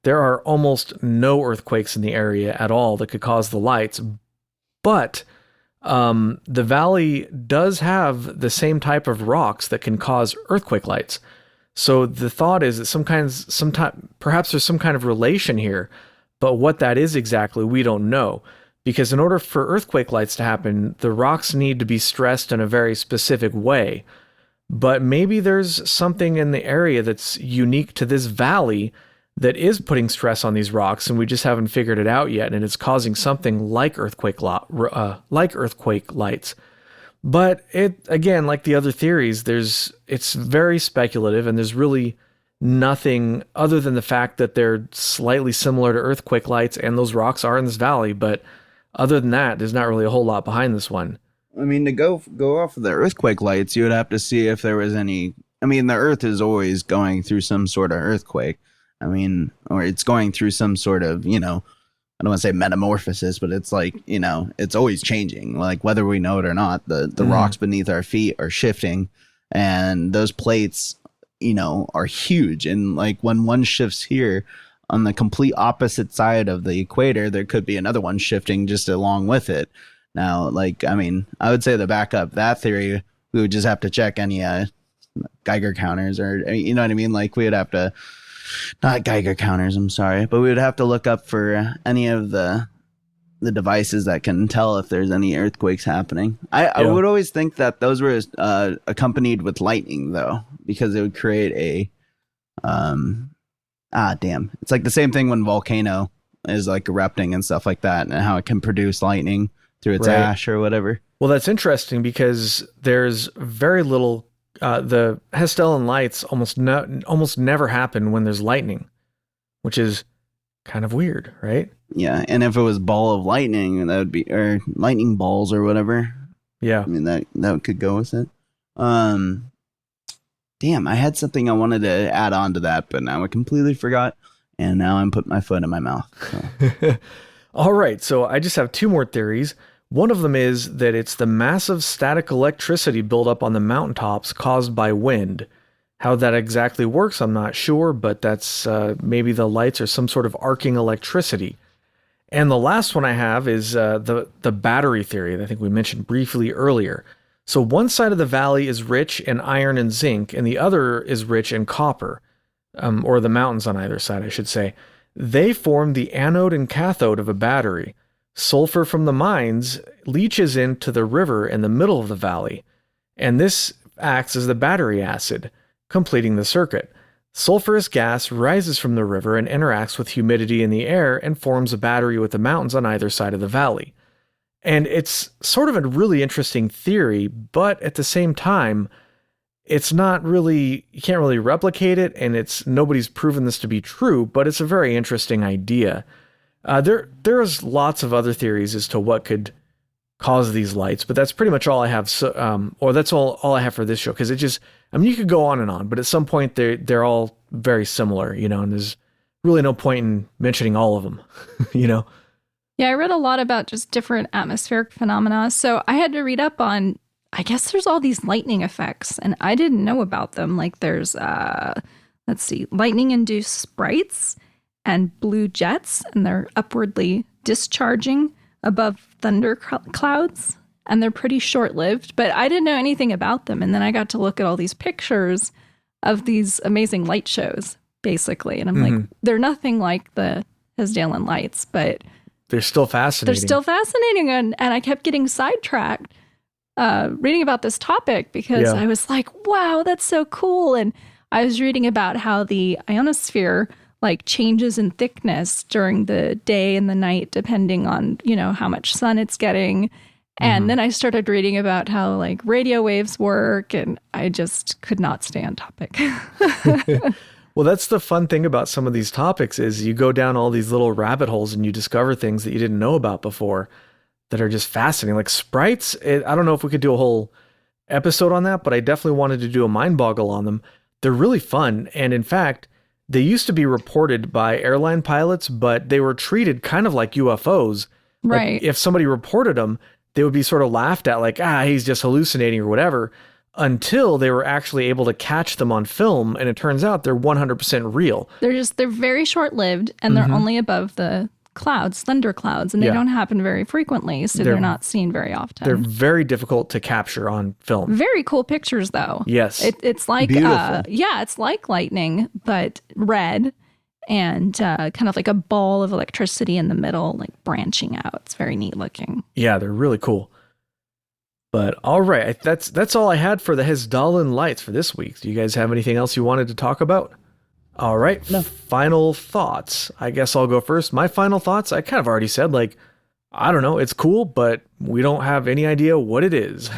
there are almost no earthquakes in the area at all that could cause the lights. But the valley does have the same type of rocks that can cause earthquake lights. So the thought is that perhaps there's some kind of relation here, but what that is exactly, we don't know. Because in order for earthquake lights to happen, the rocks need to be stressed in a very specific way. But maybe there's something in the area that's unique to this valley that is putting stress on these rocks, and we just haven't figured it out yet, and it's causing something like earthquake lights. But it, again, like the other theories, it's very speculative, and there's really nothing other than the fact that they're slightly similar to earthquake lights, and those rocks are in this valley. But other than that, there's not really a whole lot behind this one. I mean, to go off of the earthquake lights, you would have to see if there was any. I mean, the Earth is always going through some sort of earthquake. I mean, or it's going through some sort of, I don't want to say metamorphosis, but it's like, it's always changing. Like whether we know it or not, the rocks beneath our feet are shifting, and those plates, are huge. And like when one shifts here on the complete opposite side of the equator, there could be another one shifting just along with it. Now, like, I mean, I would say to back up that theory, we would just have to check any Geiger counters, or, you know what I mean? Like we would have to, not Geiger counters, I'm sorry, but we would have to look up for any of the devices that can tell if there's any earthquakes happening. I would always think that those were accompanied with lightning, though, because it would create it's like the same thing when volcano is like erupting and stuff like that, and how it can produce lightning through its ash or whatever. Well, that's interesting because there's very little. The Hessdalen Lights almost never happen when there's lightning, which is kind of weird, right? Yeah, and if it was ball of lightning, that would be, or lightning balls or whatever. Yeah, I mean that could go with it. Damn, I had something I wanted to add on to that, but now I completely forgot, and now I'm putting my foot in my mouth. So. All right, so I just have two more theories. One of them is that it's the massive static electricity buildup on the mountaintops caused by wind. How that exactly works, I'm not sure, but that's maybe the lights are some sort of arcing electricity. And the last one I have is the battery theory that I think we mentioned briefly earlier. So one side of the valley is rich in iron and zinc, and the other is rich in copper, or the mountains on either side, I should say. They form the anode and cathode of a battery. Sulfur from the mines leaches into the river in the middle of the valley, and this acts as the battery acid, completing the circuit. Sulfurous gas rises from the river and interacts with humidity in the air and forms a battery with the mountains on either side of the valley. And it's sort of a really interesting theory, but at the same time, it's not really, you can't really replicate it, and nobody's proven this to be true, but it's a very interesting idea. There's lots of other theories as to what could cause these lights, but that's pretty much all I have. Or that's all I have for this show, because you could go on and on, but at some point they're all very similar, and there's really no point in mentioning all of them, Yeah, I read a lot about just different atmospheric phenomena. So I had to read up on, I guess there's all these lightning effects, and I didn't know about them. Like there's, lightning-induced sprites and blue jets, and they're upwardly discharging above thunder clouds, and they're pretty short-lived, but I didn't know anything about them. And then I got to look at all these pictures of these amazing light shows, basically. And I'm like, they're nothing like the Hessdalen Lights, but they're still fascinating. And I kept getting sidetracked reading about this topic because I was like, wow, that's so cool. And I was reading about how the ionosphere changes in thickness during the day and the night, depending on, how much sun it's getting. And then I started reading about how radio waves work, and I just could not stay on topic. Well, that's the fun thing about some of these topics is you go down all these little rabbit holes and you discover things that you didn't know about before that are just fascinating. Like sprites, I don't know if we could do a whole episode on that, but I definitely wanted to do a mind boggle on them. They're really fun. And in fact, they used to be reported by airline pilots, but they were treated kind of like UFOs. Right. If somebody reported them, they would be sort of laughed at, he's just hallucinating or whatever, until they were actually able to catch them on film. And it turns out they're 100% real. They're very short-lived, and they're only above the clouds, thunder clouds, and they don't happen very frequently, so they're not seen very often. They're very difficult to capture on film. Very cool pictures, though. Yes. It's like, it's like lightning, but red, and kind of like a ball of electricity in the middle, branching out. It's very neat looking. Yeah, they're really cool. But all right, that's all I had for the Hessdalen Lights for this week. Do you guys have anything else you wanted to talk about? All right, no. Final thoughts. I guess I'll go first. My final thoughts, I kind of already said, I don't know, it's cool, but we don't have any idea what it is.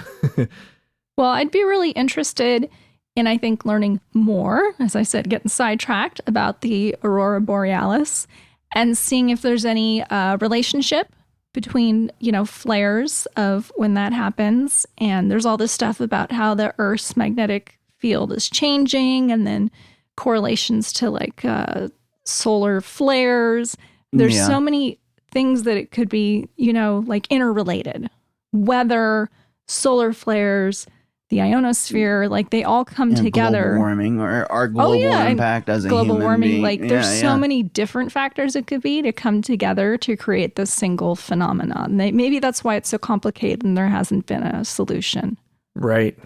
Well, I'd be really interested in, I think, learning more, as I said, getting sidetracked about the Aurora Borealis and seeing if there's any relationship between, flares of when that happens. And there's all this stuff about how the Earth's magnetic field is changing, and then correlations to solar flares. There's so many things that it could be, interrelated. Weather, solar flares, the ionosphere, they all come together. Global warming or our global impact as a global human warming. being. There's so many different factors it could be to come together to create this single phenomenon. Maybe that's why it's so complicated and there hasn't been a solution. Right.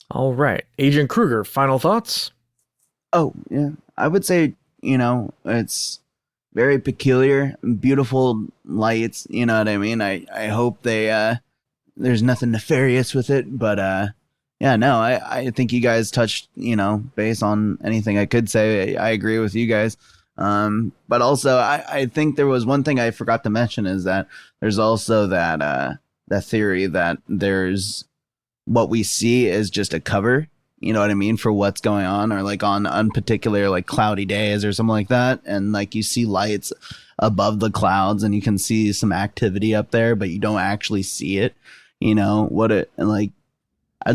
All right. Agent Kruger, final thoughts? Oh, yeah. I would say, it's very peculiar, beautiful lights. You know what I mean? I hope there's nothing nefarious with it, but I think you guys touched, based on anything I could say, I agree with you guys. But also I think there was one thing I forgot to mention is that there's also that theory that there's what we see is just a cover. You know what I mean? For what's going on, or on particular cloudy days or something like that. And you see lights above the clouds and you can see some activity up there, but you don't actually see it. I'd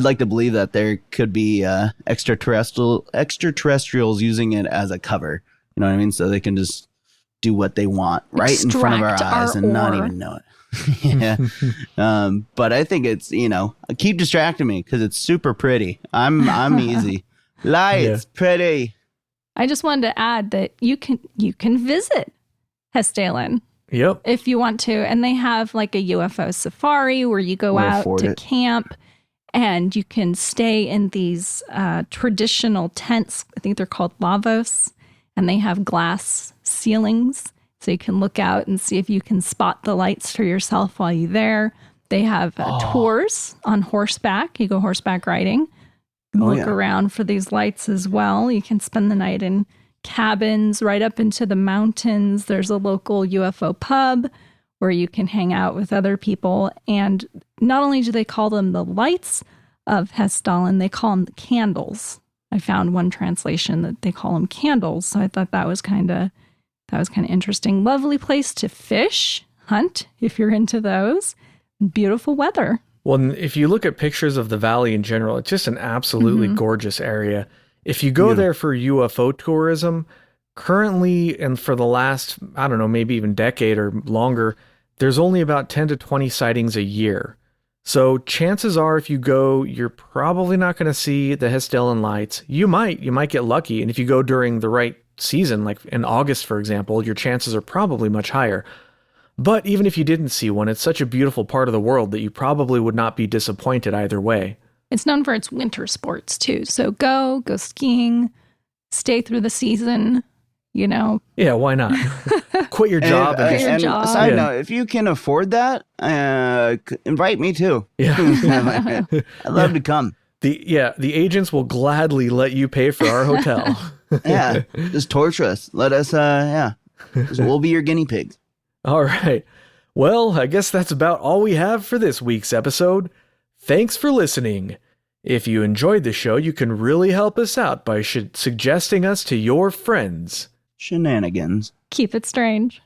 like to believe that there could be extraterrestrials using it as a cover. You know what I mean? So they can just do what they want in front of our eyes and not even know it. Yeah. But I think it's, keep distracting me because it's super pretty. I'm easy. Lights, pretty. I just wanted to add that you can visit Hessdalen. Yep. If you want to. And they have a UFO safari where you go out to camp and you can stay in these traditional tents. I think they're called lavos. and they have glass ceilings so you can look out and see if you can spot the lights for yourself while you're there. They have tours on horseback. You go horseback riding, look around for these lights as well. You can spend the night in cabins right up into the mountains. There's a local UFO pub where you can hang out with other people. And not only do they call them the lights of Hessdalen, they call them the candles. I found one translation that they call them candles. So I thought that was kind of interesting. Lovely place to fish, hunt, if you're into those. Beautiful weather. Well, if you look at pictures of the valley in general, it's just an absolutely gorgeous area. If you go there for UFO tourism, currently and for the last, I don't know, maybe even decade or longer, there's only about 10 to 20 sightings a year. So chances are if you go, you're probably not going to see the Hessdalen Lights. You might get lucky. And if you go during the right season, like in August, for example, your chances are probably much higher. But even if you didn't see one, it's such a beautiful part of the world that you probably would not be disappointed either way. It's known for its winter sports too. So go skiing, stay through the season, Yeah, why not? Quit your job. And side note, if you can afford that, invite me too. Yeah. I'd love to come. The agents will gladly let you pay for our hotel. Yeah, just torture us. Let us, we'll be your guinea pigs. All right. Well, I guess that's about all we have for this week's episode. Thanks for listening. If you enjoyed the show, you can really help us out by suggesting us to your friends. Shenanigans. Keep it strange.